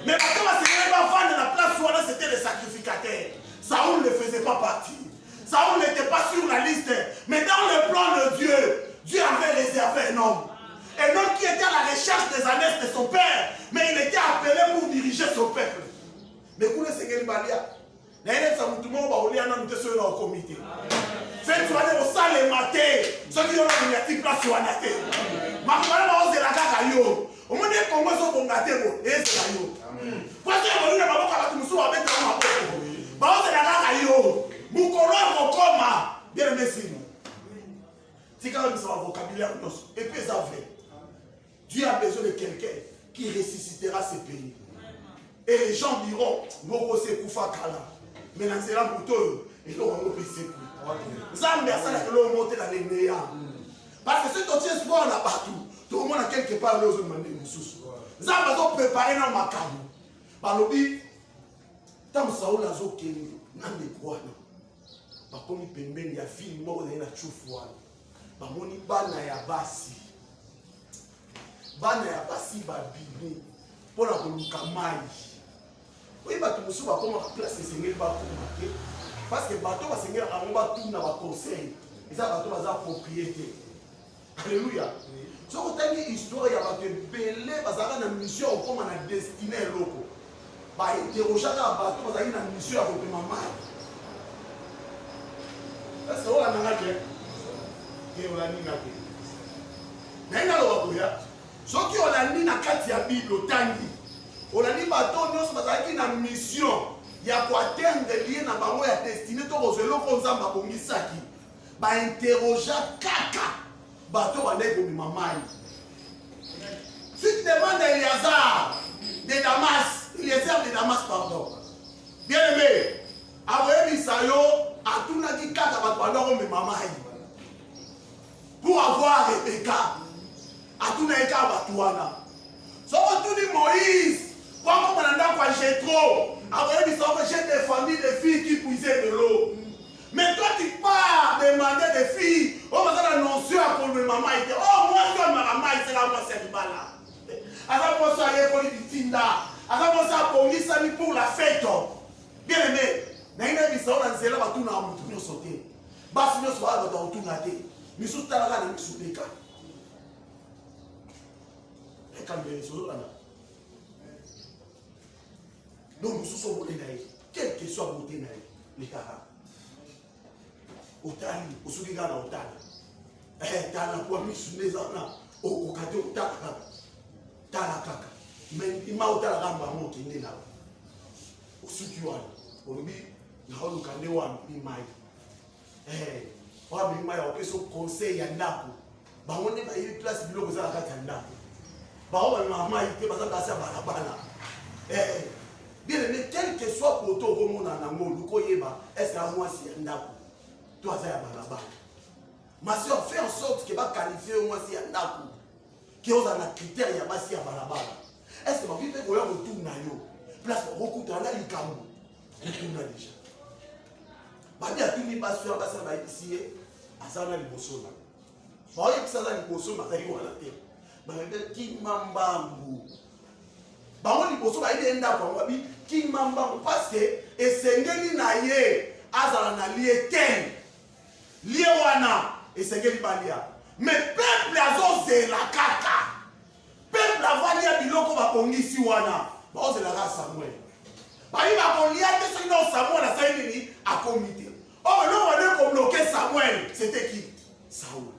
Mais la table, c'est la vendre la place où c'était les sacrificateurs. Saoul ne faisait pas partie. Saoul n'était pas sur la liste. Mais dans le plan de Dieu, Dieu avait réservé un homme. Un homme qui était à la recherche des annexes de son père. Mais il était appelé pour diriger son peuple. Mais vous le Seigneur Balia. Faites tu vas dire au salle et maté. Ceux qui ont la petite place sur la naté. Ma femme va oser la cacaille. Au moins, les Congolais sont bons gâtés. Et c'est la yo. Parce que vous n'avez pas de moussou avec un peu. Bah, c'est la cacaille. Moukolo, Mokoma. Bien aimé, c'est nous. C'est quand même ça, vocabulaire. Et puis, ça fait. Dieu a besoin de quelqu'un qui ressuscitera ce pays. Et les gens diront, Moko se koufa kala. Mais dans ce là, et là, on peut se Zambia, ça n'a que monter dans les meilleurs. Parce que si tu as espoir là partout, tout le monde a quelque part là où demander une source. Zambia doit préparer dans ma cam. Par le but, tant que ça ou la zo qui n'a des poids. Par contre, il peut y a film mort dans la choufouane. Par mon ibana ya basi. Bana ya basi ba bibi. Pour la kolukamai. Oui, bah tout le monde va comment placer ces gens pas pour parce que bateau va seigneur on va tout dans conseil et ça bateau va propriété. Alléluia. Si vous avez une histoire il y a bateau belé parce que une mission comme on a destiné loco. Bah interroger la bateau parce qu'il y a une mission à votre maman. Est-ce que on a nanga bien? Et on a ni naté. Mais na lo bakoya. Ceux qui ont la ni na kati ya Bible tangi. On a dit bateau nous parce qu'il y a une mission. Il y a quoi atteindre des liens dans bango ya destiné to kozelo konzamba bongisaki ba interroger kaka bateau ba ndeko mi mamai. Si tu demandes à Eliazar de Damas, Eliazar de Damas pardon. Bien aimé, après Misayo atuna ki kaka bato bandoko mi mamai. Pour avoir Rebecca atuna eka batuana. So tu dis Moïse quand on a quoi j'ai trop, après j'ai des familles de filles qui puisaient de l'eau. Mais toi tu pars demander des filles, on va faire l'annoncer à pour le maman était. Oh moi je ma maman c'est là moi c'est bala. Alors moi ça y est pour les tinda. Alors moi ça pour lui pour la fête. Bien aimé, n'ayez pas ça on a zéla va tout na mutu sauter. Bas nous soit dans tout naté. Mais sous ta là na sous les cas. Et quand bien sur là. Donc nous sommes beauté naïf. Quelle que soit beauté naïf, les caras. Otali, au Sougigana Otali. Eh, t'as la poignée sur les ans, au Kate Otaka. T'as la caca. mais il m'a ôté la rampe à mon qui est là. Au soutien, au lobby, il a eu le cadeau à mi-maille. On a mis un peu son conseil à Nako. On est une place de l'eau à la carte à Nako. On a mis un peu de temps à la bala. Bien aimé, quel que soit le poteau comme on a un mot, est-ce qu'à moi c'est un Nako? Toi, c'est un bala. Ma soeur, fais en sorte que va qualifier au moins si un Nako. Qui ont un critère, il y a pas si un bala. Est-ce que ma vie fait qu'on retourne à yo? Place pour beaucoup de temps, il y a retourne déjà. Babi a tout mis pas sur la base ici, à ça on a les bossons là. Bah oui, ça là les bossons, bah il y a la terre. Bah qui m'embargo. Bah on les bossons, bah il y a un d'accord, bah qui m'embargo parce que et c'est ngeni naie, azala na lié tel, lié wana et c'est ngeni balia. Mais peuple azo c'est la kaka. Peuple avali a biloko ba pongi si wana, bah on c'est la race Samuel. Bah il va qu'on lié que ce non Samuel a ça nini à comité. Oh non, on a bloqué Samuel. C'était qui? Saoul.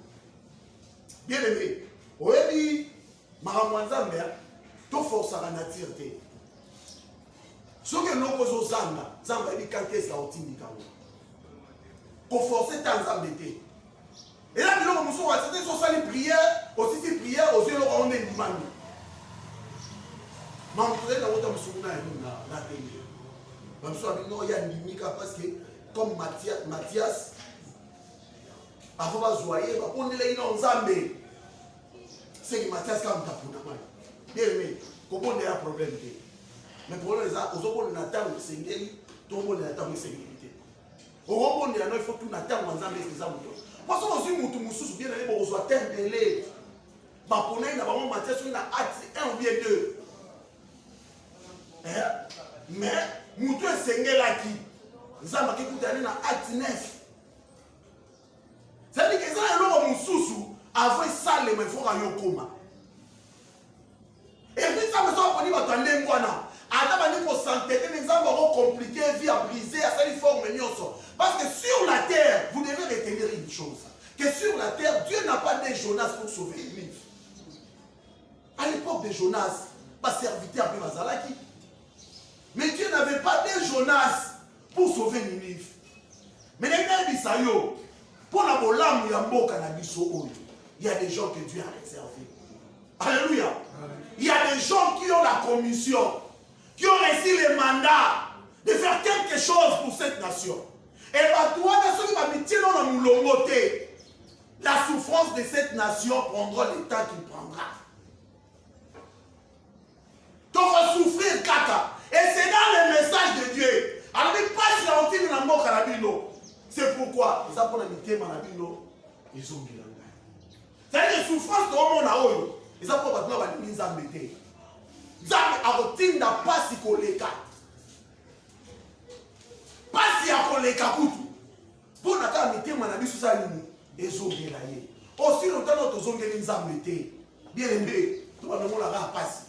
Bien aimé. Oui, Maramwanzambe, tout force à la nature. Ce que nous faisons, Zamba dit quand est-ce qu'on tient pour forcer tant d'embêter. Et là, nous sommes c'était sur ça les prières, aussi ces prières, aux yeux, on est l'imam. Maman, vous êtes dans votre souvenir, la télé. Même si il y a une limite parce que comme Mathias, avant de jouer, on est là, il c'est que Mathias, quand il bien aimé, comment on a un problème. Mais pour les autres, on attend le Seigneur, tout le monde attend le Seigneur. Au il faut tout attendre les hommes. Parce que si vous avez bien aimé, vous avez un délai. Pour nous, nous Mathias, on a acte 1 ou bien 2. Mais, nous avons un Seigneur là qui. Nous avons un acte 9. C'est-à-dire que ça, l'homme sous avant ça, il faut aller au coma. Et puis ça, nous avons dit que nous avons dit que santé, nous avons compliqué, vie à briser, à ça, il faut revenir. Parce que sur la terre, vous devez retenir une chose. Que sur la terre, Dieu n'a pas de Jonas pour sauver une livre. À l'époque de Jonas, pas serviteur de Mazalaki. Mais Dieu n'avait pas de Jonas pour sauver Ninive. Mais les gars disent ça, pour la bolam, il y a des gens que Dieu a réservés. Alléluia. Il y a des gens qui ont la commission, qui ont reçu le mandat de faire quelque chose pour cette nation. Et la souffrance de cette nation prendra le temps qu'il prendra. Donc on va souffrir kaka. Et c'est dans le message de Dieu. Alors il passe la routine dans la mort carabino. C'est pourquoi ils apprennent à miter manabino. Ils ont dit c'est-à-dire que souffrance de l'homme à eux. Ils apprennent à dire qu'ils ont embêté. Ils a routine n'a pas si koleka. Pas si à koleka kutu. Pour n'attendre miter manabi sous sa ligne. Ils ont dit aussi longtemps notre zone qu'ils ont embêté. Bien aimé. Tout le monde a passé.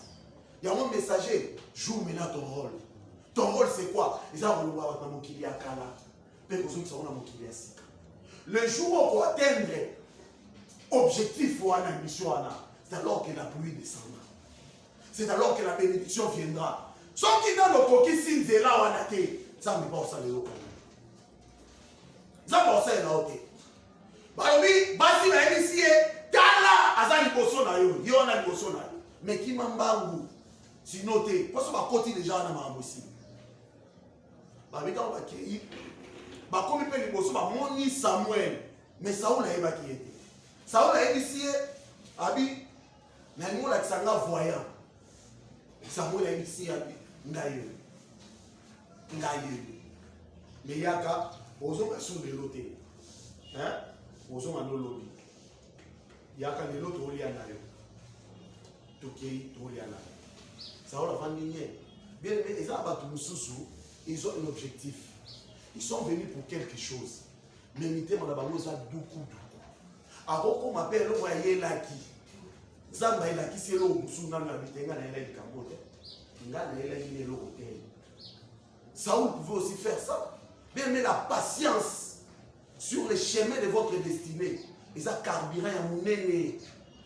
Il y a un messager, joue maintenant ton rôle. Ton rôle c'est quoi? Le jour où on va atteindre l'objectif ou la mission, c'est alors que la pluie descendra. C'est alors que la bénédiction viendra. Sauf qui dans le coquille s'il est là où on a été, ça me pense à l'élo. Ça me pense à l'élo. Bah oui, basi va initier, tala, azali bosso na yo, yo na bosso na yo. Mais qui m'embargo? Si noté, parce que ma côté déjà on a marre aussi. Bah mais quand on va créer, bah comme il peut les bosser, bah mon ni Samuel, mais Saoul a évacué. Saoul a initié, abi, mais nous là qui s'en a voyant. Samuel a initié abi, ngaye, mais yaka, ozo ma sous de l'autre, hein, ozo ma no lobby. Yaka de l'autre oli anayo, toki oli anayo. Saoul a vendu bien aimé, les gens ils ont un objectif. Ils sont venus pour quelque chose. Mais ils ont beaucoup. Alors qu'on m'appelle le voyer là qui. Zamba est là qui c'est l'eau sous dans la vitesse. Saoul pouvait aussi faire ça. Bien aimé, la patience sur le chemin de votre destinée. Ils ont carburé à mon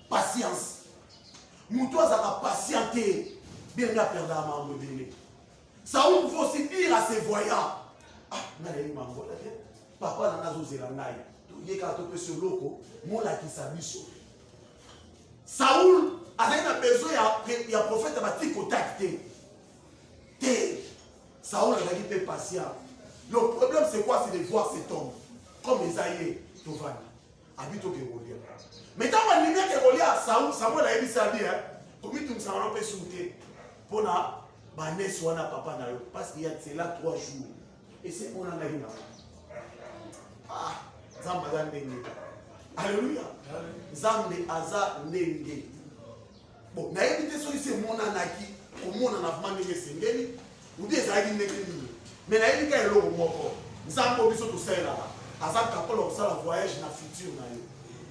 patience. Moutois a patienté. bien à perdre à ma modélée. Saoul pouvait aussi dire à ses voyants, ah, n'allez pas m'envoyer, papa n'a pas osé la naïe. Il y a un peu sur l'eau, moi là qui s'habille. Saoul avait besoin, il y a un prophète qui m'a dit que Saoul a été patient. Le problème c'est quoi? C'est de voir cet homme. Comme Esaïe, Tovan, habite au Goliath. Mais quand on dit que Goliath, Samuel a dit ça bien, comme il nous a fait sauter pour la banesse ou papa na yo, parce qu'il y a là 3 jours. Et c'est mon anaïna. Ah, Zamba Nenge. Alléluia. Zambe Aza Nenge. Bon, na évité sur c'est mon anaki, au monde en a demandé que c'est Nenge, ou des aïe Nenge. Mais na évité que l'eau moko. Zambo biso tout ça là. Azak kapolo on ça la voyage na futur na yo.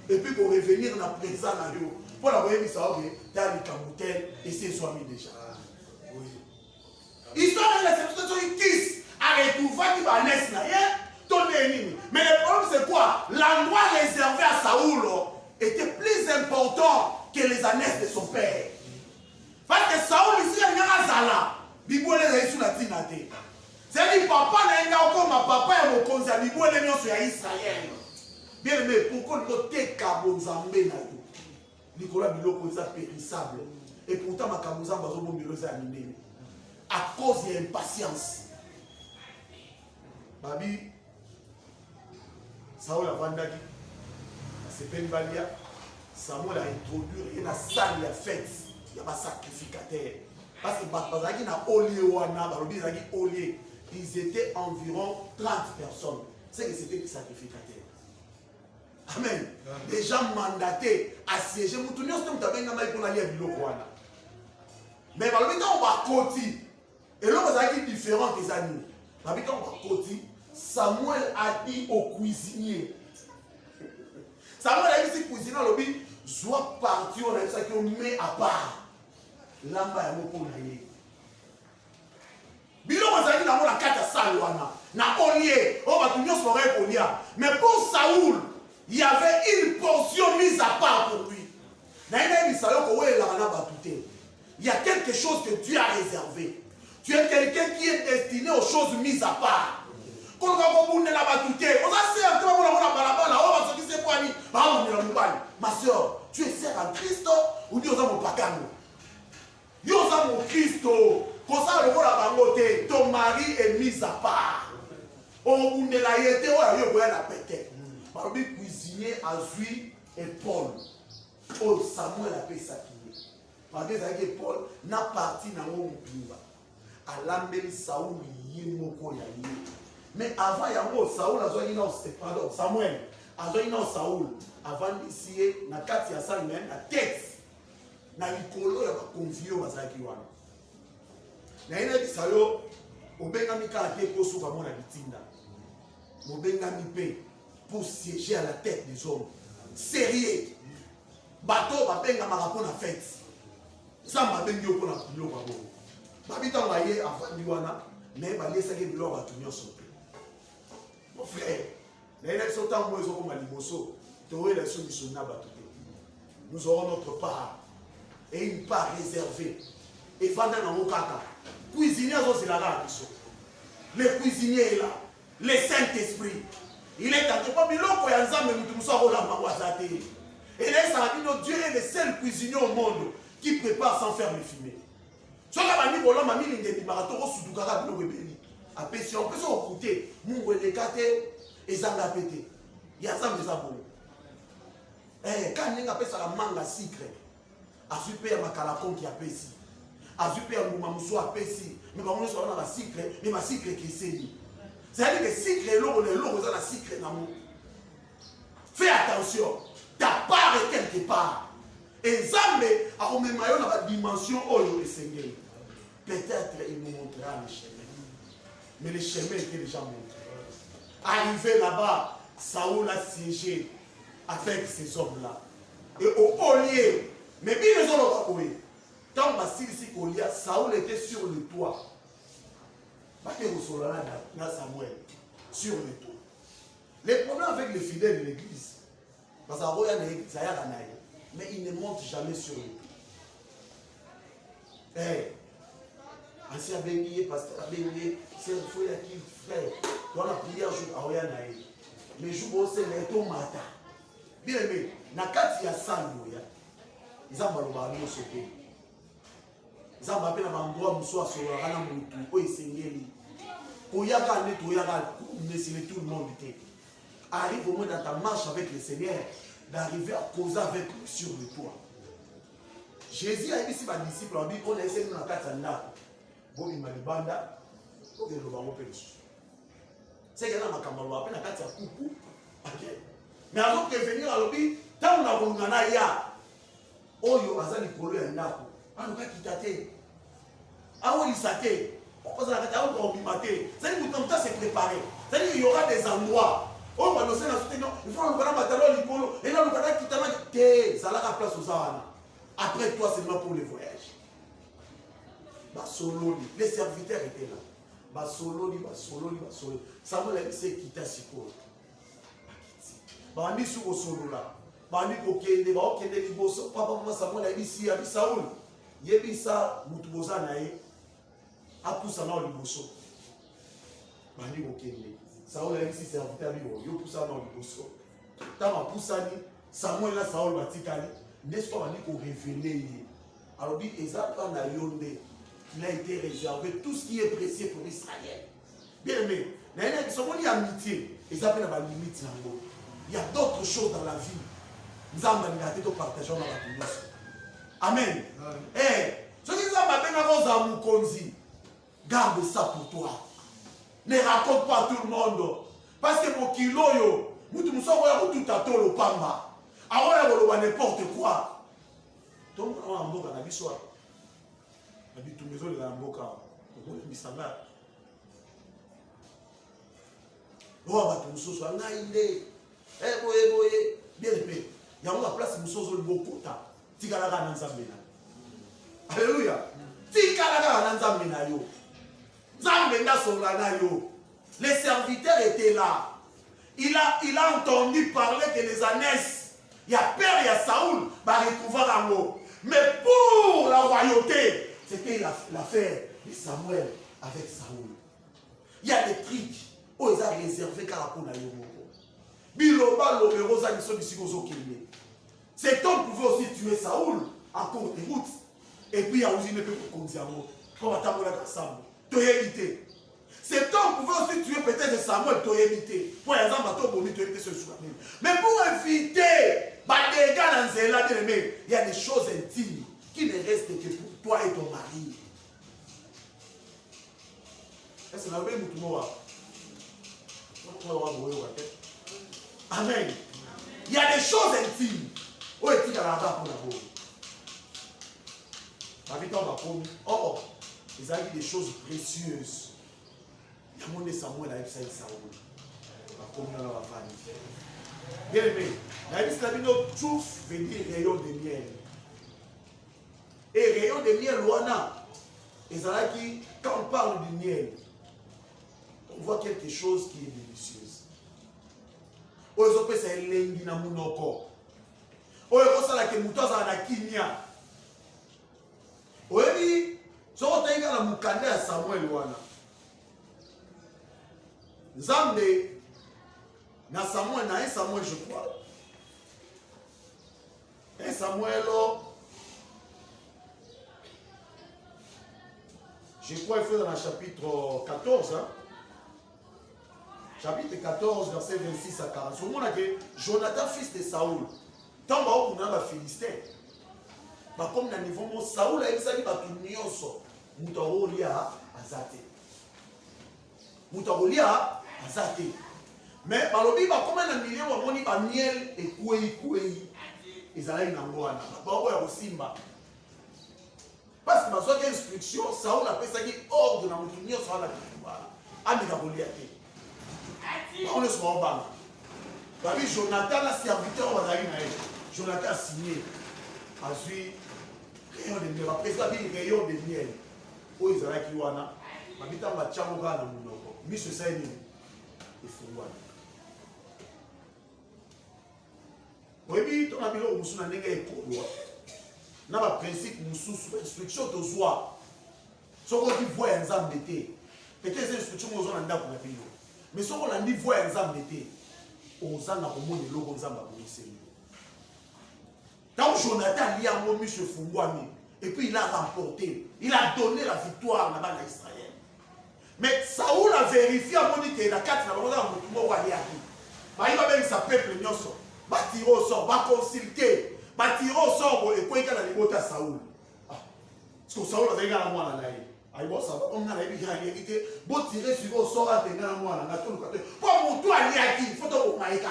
Et puis pour revenir dans le présent na yo. Pour la voyager ça OK, dans le Kamoutel et c'est soit mis déjà. Oui. Histoire de la situation qui a retrouvé qui va naître là, ton ennemi. Mais le problème c'est quoi? L'endroit réservé à Saoul était plus important que les annexes de son père. Parce que Saoul ici il y a un zala. Bibo les sous la tinate. C'est-à-dire, papa n'a pas comme ma papa et mon conseil, il faut les sur Israël. Bien aimé, pourquoi nous avons des cabonzambes na tout? Nicolas Biloko est périssable. Et pourtant, ma cabonzamba est bon animé. À cause de l'impatience. Babi, Saoul a vendu. C'est Penbalia. Samuel a introduit une salle de fête. Il y a un sacrificateur. Parce que Bazaki n'a olé wana, Barobi Zaki olé. Ils étaient environ 30 personnes. C'est que c'était des sacrificateurs. Amen. Des gens mandatés, assiégés. Mais on va côté. Et là, on a différents des années. On va côté. Samuel a dit au cuisinier. Samuel a dit si cuisinier, lobby, soit parti, on a dit ça qu'on met à part. Lamba ya moko na ye. Bilo bazali na mona kata salwana. Na olie, on va tenir son rêve olia. Mais pour Saoul, il y avait une portion mise à part pour lui. Il y a quelque chose que Dieu a réservé. Tu es quelqu'un qui est destiné aux choses mises à part. Ma soeur, tu es sœur en Christ ou Dieu mon pagano? Dieu mon Christ. Ton mari est mis à part. On ne l'a été, on a pété. Parmi cuisinier, Azui et Paul. Oh, Samuel a fait ça. Parce que Paul n'a parti dans mon pimba. À l'ambeli Saoul, mais avant, il y a Saoul, pardon, Samuel, avant Saoul, avant d'ici, na kati ya sa même na tête, na likolo ya confié au bazaki wana. Na ina di sayo, obenga mika te ko suka mona bitinda. Mobenga mipe pour siéger à la tête des hommes. Sérieux. Bateau babenga marapo na fête. Ça m'a bengi au na bilo babo. Babita ngaye afandi wana, mais ba lesa ke bilo ba tunyo sope. Mon frère, na ina so tant moi zo ko malimoso, to la solution na bateau. Nous aurons notre part et une part réservée. Et pendant dans mon kaka, cuisinier zo c'est la rabiso. Le cuisinier est là. Le Saint-Esprit. Il est à toi, mais l'autre, et là, ça a dit, notre Dieu est le seul cuisinier au monde qui prépare sans faire le fumer. Si on a dit, voilà, ma mine, il y a marathon, on peut s'écouter, mon les gâtés, et ça l'a pété. Il y a ça, mais ça bon. Quand on appelle ça la manga secret, à super ma calacon qui a péci, à super mon mamousso a péci, mais par contre, on a la secret, mais ma secret qui est série. C'est-à-dire que si les lots, la secret d'amour. Fais attention. Ta part est quelque part. Et Zambé a au même dans la dimension où le Seigneur. Peut-être il nous montrera le chemin. Mais le chemin était déjà montré. Arrivé là-bas, Saoul a siégé avec ces hommes-là. Et au lieu, mais bien les hommes ont tant que Saoul était sur le toit. Samuel sur le toit. Les problèmes avec les fidèles de l'église, parce mais ils ne montent jamais sur le toit. ancien béni, pasteur béni, c'est le frère qui frère. Dans la prière, je aoya nae. Mais je vois c'est les tomates. Bien aimé, nakati ya sango ya. Ils ont maloba no sote. Ils ont appelé na endroit muso asola na mutu o esengeli. Oyaka ne toyaka ne tout le monde était. Arrive au moins dans ta marche avec le Seigneur d'arriver à causer avec lui sur le toit. Jésus a dit si ma disciple a dit on a essayé de nous la bon il m'a dit banda ok le va m'opérer. C'est que là ma camarade appelle la carte à coucou. Ok. Mais avant de venir à l'objet, tant on a voulu ya oyo azali kolo ya ndako. Ah nous pas quitter. Ah oui ça t'est. On pose la carte on va mater. C'est que tout ça c'est préparé. C'est qu'il y aura des endroits. Oh, bah, il faut que nous et là, nous allons ça a la place aux Arana. Après toi, c'est seulement pour le voyage. Les serviteurs étaient là. Samuel a dit c'est quitter Siko. On dit sur le solo là. On dit qu'on est des boss. Papa, Samuel a dit si, Saoul. Il y a dit ça, Moutouboza naïe. A tout ça dans le bosso. On dit qu'on est. Saoul a dit si serviteur lui, yo poussa dans le bosso. Tant ma poussani, Samuel là, Saoul batikali. N'est-ce pas, on dit qu'on révélé. Alors, dit, Esape en a yondé. Il a été réservé tout ce qui est précieux pour Israël. Bien aimé, il y a une amitié. Esape n'a pas de limite. Il y a d'autres choses dans la vie. Nous avons partagé dans la vie. Amen. Eh, ce qui est garde ça pour toi. Ne raconte pas à tout le monde. Parce que mon kilo, nous sommes tout à tout le pamba. Alors, on n'importe quoi. Donc, on a un mot dans la vie soir. On a dit tout maison de la mboka. On a dit ça là. On va tout ça soit naïdé. Eh boye. Bien épais. Il y a une place où nous sommes beaucoup de temps. Tikalaga nanzamena. Alléluia. Tikalaga nanzamena yo. Zambenda solana yo. Les serviteurs étaient là. Il a entendu parler que les ânesses, il y a père, il y a Saoul, va retrouver l'amour. Mais pour la royauté, c'était l'affaire de Samuel avec Saoul. Il y a des trucs où ils ont réservé car pour la yomoko. Biloba l'oberosa qui sont ici aux Okélé. Cet homme pouvait aussi tuer Saoul en cours de route. Et puis il y a aussi une peu pour Konziamo. Comme à Tamola Kassam. Tu as évité. Cet homme pouvait aussi tuer peut-être Samuel, tu as évité. Pour exemple, tu as évité ce soir. Mais pour éviter, il y a des choses intimes qui ne restent que pour toi et ton mari. Est-ce que vous avez dit Amen. Il y a des choses intimes. Où est-il dans la barre pour la boue? Oh, ils ont dit des choses précieuses. Il y a mon Samuel avec Saïd Saoul. Bien aimé, la vie c'est notre chouf venir rayon de miel. Et rayon de miel, Luana, et ça qui, quand on parle de miel, on voit quelque chose qui est délicieuse. Oyo pesa elengi na munoko. Oyo kosala ke muto azala na kimia. Oyo bi soko tainga na mukanda ya Samuel wana. Nzambe na Samuel na Samuel je crois. Et Samuel je crois il fait dans le chapitre 14 hein. Chapitre 14, verset 26 à 40. Au moment que Jonathan, fils de Saoul, tant que nous avons Philistin, comme dans le niveau de Saoul, il s'agit de Nyonso, Moutarolia Azate. Moutarolia Azate. Mais par le Bible, comme dans le milieu où on a miel et kouei, ils allaient dans le Rwanda. Parce que dans une instruction, Saoul a fait ça qui est ordre dans le Nyonso à la Kouba. On est sur le banc. Jonathan, la serviteur, on va aller. Jonathan a signé. Ensuite, rayon de miel. Après ça, il y a rayon de miel. Où ils allaient qui wana. Habitant va tchamoga na munoko. Monsieur Saïni. Il faut voir. Oui, ton ami là, on a un principe, instruction de soi. Soko qui voit un zam d'été. Peut-être c'est instruction aux gens d'anda pour la pays. Mais soko landi voit un zam d'été. Aux gens na komo de logo zamba pour ici. Quand Jonathan lia mo monsieur Fungwami et puis il a remporté, il a donné la victoire là-bas à Israël. Mais Saoul a vérifié à mon que la carte n'a pas de mo wali aki. Ba il va bien sa peuple nyonso. Ba tirer au sort, ba consulter, ba tirer au sort et quoi qu'il a libota Saoul. Parce que Saoul a déjà la moi là. Aïe bon ça va on a la vie réalité. Bon tirer sur au sort à tenir la moi là, tout le côté. Pour mon toi ali aki, faut to maïka.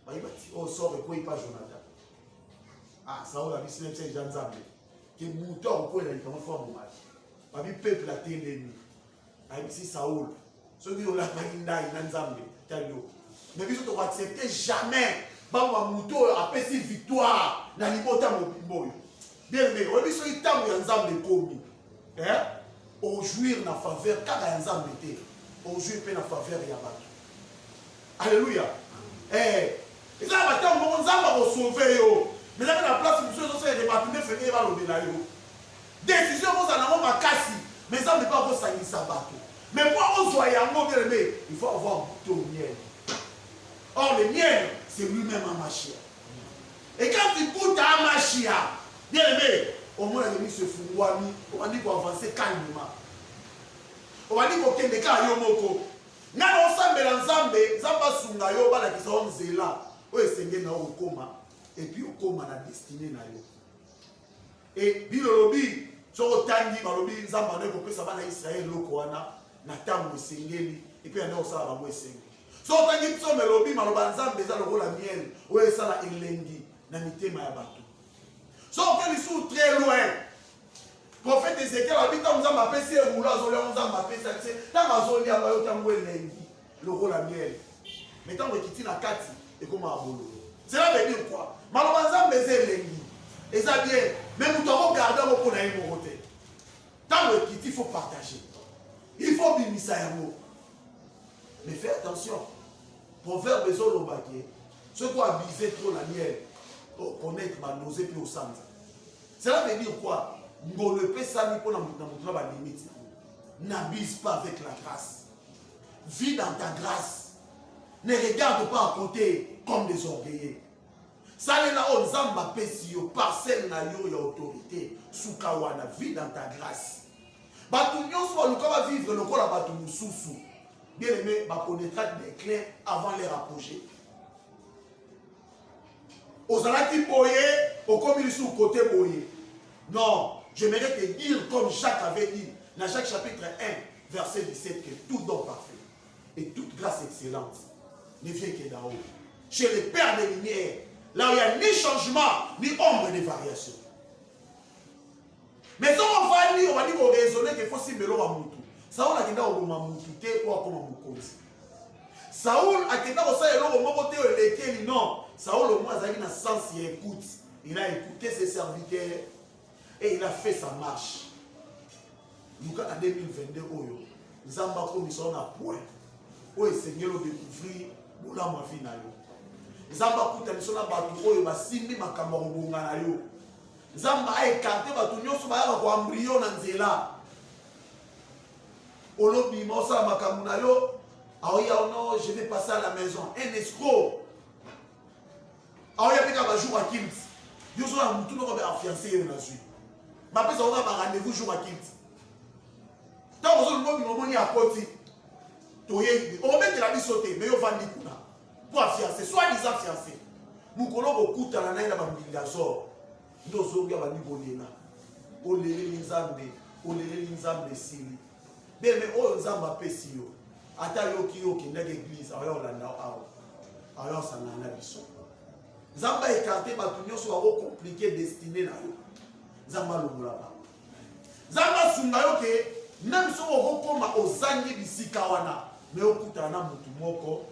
Ba il va tirer au sort et quoi il pas Jonathan. Ah Saoul a dit c'est même c'est Jean Zambé. Que mouton quoi il a comment faire mon match. Ba bi peuple a été l'ennemi. Aïe si Saoul. Ceux qui ont la maïnda il Nzambé. Mais ils ne accepter jamais. Bamba Mouto a fait une victoire dans les bota Mobimbo. Bien aimé, on dit que c'est un ensemble de commis. Au jouir dans la faveur, car un ensemble était. Au jouir dans la faveur, il y a pas. Alléluia. Et ça va être un ensemble pour sauver. Mais là, la place où nous sommes, les bâtiments finissent par le délayer. Décision, vous en avez ma casse. Mais ça ne peut pas vous salir sa bateau. Mais pour on soit bien aimé, il faut avoir un bouton au miel. Or, le miel, c'est lui-même un machia. Et quand tu goûtes à un machia, bien aimé, au moins l'ennemi se fout. On va dire qu'on va avancer calmement. On va dire qu'on va faire yomoko. Nous sommes ensemble, Zamba Sungayo, Bala qui sont zéla. Où est-ce que nous sommes au coma? Et puis au coma, la destinée. Et puis le lobby, sur le tangi, le lobby, Zamba ne peut pas savoir Israël, Lokoana, Natam, Sengeli, et puis on a aussi la Sengeli. So tangi tso melobi maloba nzambe za lokola miel oyo esala elengi na mitema ya bato. So okeli sous très loin. Prophète Ézéchiel habita nzambe apesi erula zole nzambe apesi akse tanga zoli aba yo tango elengi lokola miel. Mais tango ekiti na kati ekoma abolo. Cela veut dire quoi? Maloba nzambe za elengi. Eza bien, mais nous devons garder mon pour na yemo côté. Tango ekiti il faut partager. Il faut bimisa yango. Mais fais attention. Proverbe Zolobaki, ceux qui ont abusé trop la miel, pour connaître ma nausée puis au sang. Cela veut dire quoi? Nous ne peut pas pour la limite. N'abuse pas avec la grâce. Vis dans ta grâce. Ne regarde pas à côté comme des orgueillés. Ça là on zamba pesio parcelle na yo ya autorité sukawana vis dans ta grâce. Batu nyonso luka va vivre le kola batu mususu. Bien aimé, ma connaîtra des clés avant les apogées. Aux alaki boyé, au commis sous côté boyé. Non, j'aimerais te dire comme Jacques avait dit dans Jacques chapitre 1, verset 17, que tout don parfait et toute grâce excellente ne vient que d'en haut. Chez le Père des Lumières, là où il n'y a ni changement, ni ombre de variation. Mais si on va dire qu'on raisonner qu'il faut s'y mêler à Moutou. Saoul a kenda oboma mutute kwa koma mukonzi. Saoul a kenda osala eloko moko te elekeli non. Saoul au moins azaki na sens ya écoute. Il a écouté ses serviteurs et il a fait sa marche. Luka en 2022 oyo. Nzamba ko miso na point. O esengelo découvrir bola ma vie na yo. Nzamba kuta miso na batu oyo basimbi makambo ngonga na yo. Nzamba a écarté batu nyonso ba ya ko embryo na nzela. Olobi mosa makamunayo aoya non je vais passer à la maison un escroc aoya peka ba jour à kilt yoso na mutu no ba fiancé na zui ba pesa on ba rendez-vous jour à kilt tant ozo lo bi momoni akoti to ye o mettre la bisoté mais yo vandi kuna pour fiancé soit disant fiancé mukolo ko kuta na na ba mbinga zo ndozo ya ba ni bolela o lele nzambe sili. Bien, mais oh, Nzamba pesio. Ata yoki yoki nèg église, ayo landa awo. Ayo sanana biso. Nzamba écarté batu nyonso ba compliqué destiné na yo. Nzamba longola ba. Nzamba sunga yo ke même so okoma ozangi bisika wana, mais okuta na mutu moko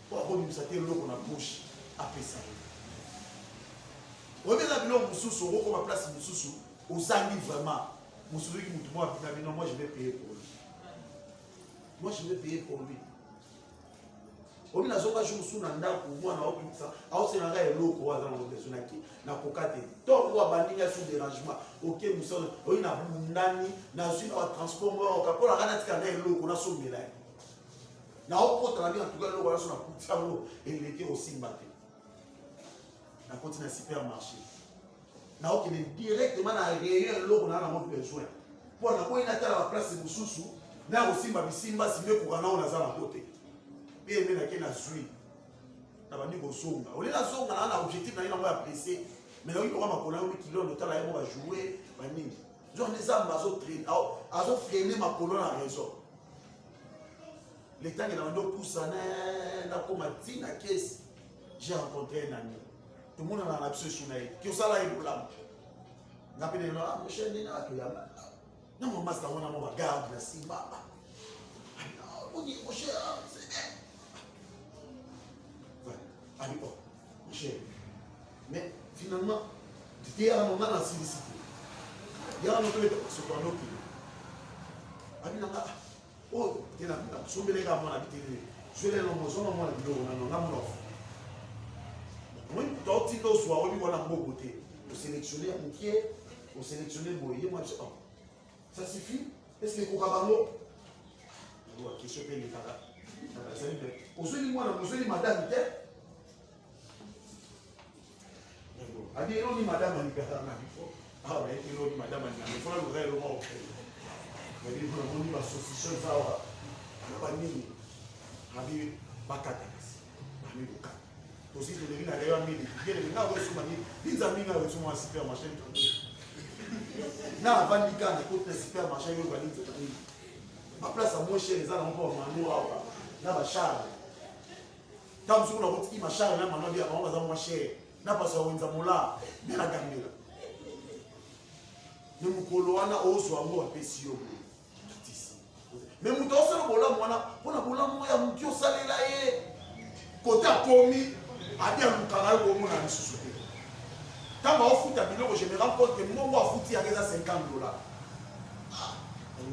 po ko bimsate loko na bouche apesa. Obeza bilo mususu okoma place mususu, ozangi vraiment. Mususu ki mutu mo apika bino, moi je vais payer pour lui. Moi, je vais payer pour lui. obi nazoka jour sous na ndako mwana okisa aosenanga eloko aza na besoin na kokate to kwa bandinga sous dérangement OK musolo oyi na ndani na sui na transport mo kapola kana tika na eloko na somela na okota na bien en tout cas eloko na so na kutiamo eleke osimba te na continue supermarché na okene directement na rayon eloko na mo besoin pour na ko ina tala la place mususu na osimba bisimba simbe ko kana ona za na côté bien mais na kena sui na bandi ko songa oli na songa na objectif na ina mo apprécier mais là il ko ma kola 8 kilo de tala mo va jouer bani genre les armes azo train azo freiner ma colonne à raison les temps que na ndo poussa na koma tina caisse j'ai rencontré un ami tout le monde a la absence sur naï qui ça là il problème na pene no a monsieur ni na to ya na mo master wana mo bagarde na simba on dit mon cher allez bon mon cher mais finalement il y a un moment dans la simplicité il y a un autre ce qu'on a qui abi na oh il y a un sombele ga mo na bitele je les no mo zo mo na bilo na mo oui toi tu dois soit on voilà beau côté au sélectionner un pied au sélectionner boyer moi ça suffit est-ce que kokabango ouais question que les kaka ça lui plaît aujourd'hui moi na aujourd'hui madame te abi ero ni madame ni kaka na bifo ah mais ero ni madame ni faut le réel mo mais il faut la moni ba saucisson ça na ba nini abi bakata ami buka aussi de deviner la réelle midi bien de na reçu mani les amis na reçu moi supermarché na bandika na côté supermarché yo ba nini ma place à moins cher les gens encore manu na ba char tam sur na côté ma char na manu bien on va moins cher na pas au wenza mola bien la gambela ne mukolo wana ozo ango apesi yo mais muto osala bola mwana pona bola moya mutio salela ye côté akomi abi alukanga yo komona lisusu te ntango aofuta biloko je me rends compte que mongo afuti yakeza $50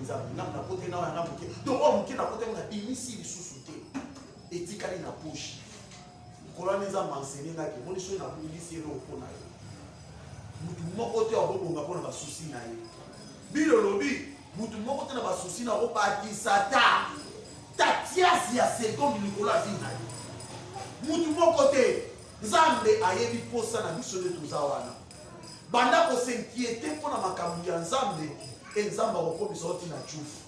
nzambe na kote na wana moke donc oyo moke na kote na bimisi lisusu te etikali na poche kolani nzambe anseningaki moni soki na bungisi eloko mpo na ye mutu moko te akobonga mpo na basusi na ye bino lobi mutu moko te na basusi na obakisa ta tiasi ya seconde likolo ya vi na ye mutu moko te nzambe ayebi posa na biso nde toza wana banda kosenkiete mpo na makambo ya nzambe nzambe akokomisa oti na tchufu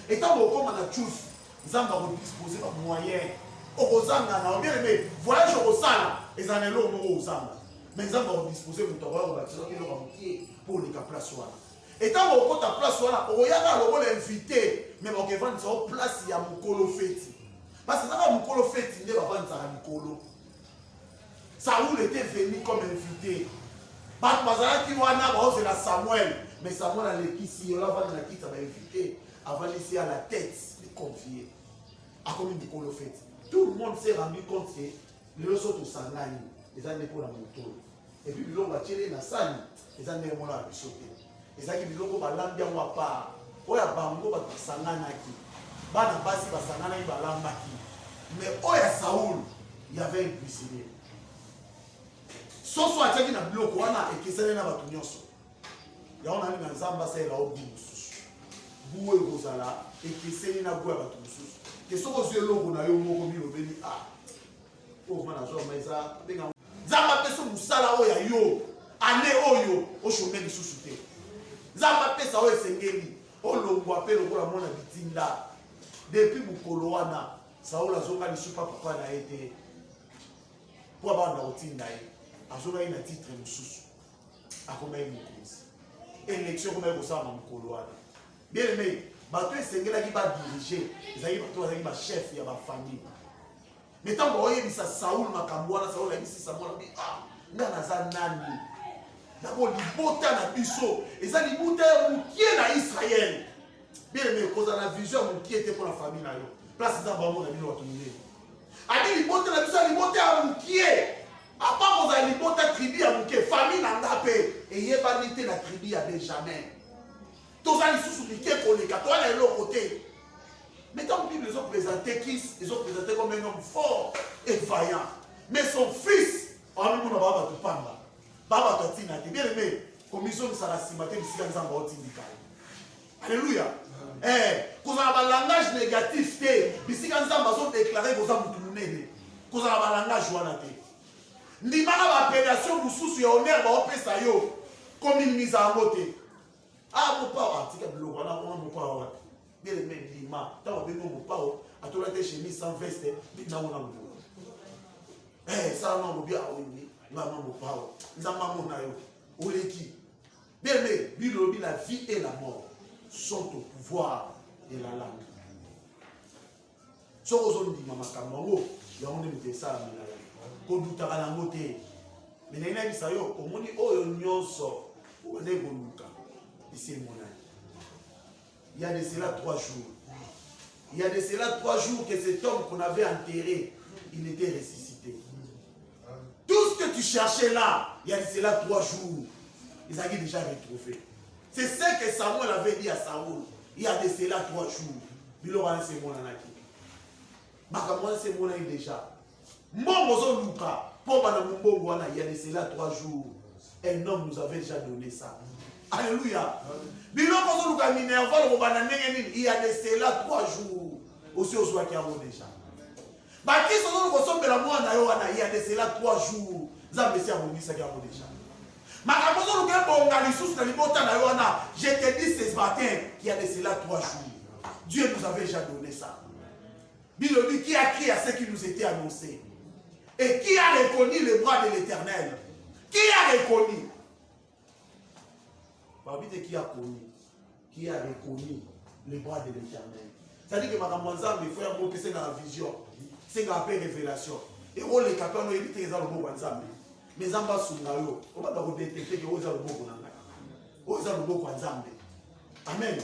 etango okoma na tchufu nzambe akodispose bamoyen okozanga na bien aimé voyage okosala eza na eloko moko ozanga mais nzambe akodispose moto akoya kobakisa oki eloko mokie mpo oleka place wana etango okota place wana okoyaka lokola invité mais bakevandisa o place ya mokolo feti parce que ezaka mokolo feti nde bavandisaka likolo Saoul était venu comme invité bato bazalaki wana baozela Samuel mais Samuel alekisi yo lavandi na kiti bainvité avandisi à la tête des conviés akomi likolo feti tout le monde s'est rendu compte que lelo so tosangani eza nde mpo na motolo et puis biloko batieli na sani eza ndenge mona ya biso te ezalaki biloko balambi yango apart oyo ya bango bato basanganaki bana basi basanganaki balambaki mais oyo ya Saoul y avait un cuisinier soso atiaki na biloko wana ekesani na bato nyonso yango nani na nzambe asalela o bu mosusu bu oyo kozala ekeseni na bu ya bato mosusu ke soki ozwi eloko na yo moko bilobeli ovma nazwa maeza benga nzambe apesa mosala oyo ya yo ane oyo oshome lisusu te nzambe apesa oyo esengeli olongwa mpe lokola mona bitinda depuis mokolo wana Saoul azonga lisusu papa na ye te mpo abanda kotinda ye azongaki na titre mosusu akomaki mokonzi élection akomaki kosala na mokolo wana bien aimé bato esengelaki badirige ezalaki bato bazalaki bachef ya bafamille mais ntango oyebisa Saoul makambo wana Saoul ayebisi Samuel abi nga naza nani nako libota na biso eza libota ya mokie na Israel bien aimé kozala na vision ya mokie te mpo na famille na yo place eza bango na bino bato minene adi libota na biso ya libota ya mokie apa kozala libota tribu ya mokie famille na nga mpe eyebani te na tribu ya Benjamin toza lisusu mike koleka towana eloko te mais ntango Bible, ils ont présenté Kiss, ils ont présenté comme un homme fort et vaillant. Mais son fils, bien aimé, commission de Sarasimaté, alléluia. Quand on a un langage négatif, bisika nzamba sont déclarés qu'on a mutunene. Quand on a un langage joanaté. Ndimara ba pédation mususu ya honneur ba opesa yo comme une mise en moté. Ah mon papa, tika biloko wana ko mon papa. Bien aimé Lima, ta ba bengo mon papa, atola te chemise sans veste, bina wona mo. Ça non bien oui, maman mon papa. Nzamba mona yo. Oleki. Bien aimé, bilobi la vie et la mort sont au pouvoir de la langue. Ce qu'on dit, maman Kamango, il y a un de ça, qu'on doute à la moté. Mais les gens qui savent, comme on dit, oh, on sort, on est bon. Ici, mon ami. Il y a de cela 3 jours. Il y a de cela 3 jours que cet homme qu'on avait enterré, il était ressuscité. Tout ce que tu cherchais là, il y a de cela 3 jours, ils avaient déjà retrouvé. C'est ce que Samuel avait dit à Saoul. Il y a de cela 3 jours. Il aura un sémon en aki. Makamon sémon en déjà. Momozo Luka. Pour il y a de cela 3 jours. Un homme nous avait déjà donné ça. Alléluia. Il y a de cela 3 jours. Aussi au soir qui a déjà. Il y a de cela 3 jours. Je te dis ce matin qu'il y a de cela 3 jours. Dieu nous avait déjà donné ça. Bilobi, qui a crié à ce qui nous était annoncé? Et qui a reconnu le bras de l'Éternel? Qui a reconnu? Qui a connu? Qui a reconnu le bras de l'Éternel? C'est-à-dire que Madame Wanzam, il faut un mot que c'est dans la vision. C'est dans la révélation. Et on les capable de éviter les algos Wanzam. Mais en bas sous l'ayo, on va vous détecter que vous avez beaucoup d'anglais. Vous avez beaucoup d'anglais. Amen.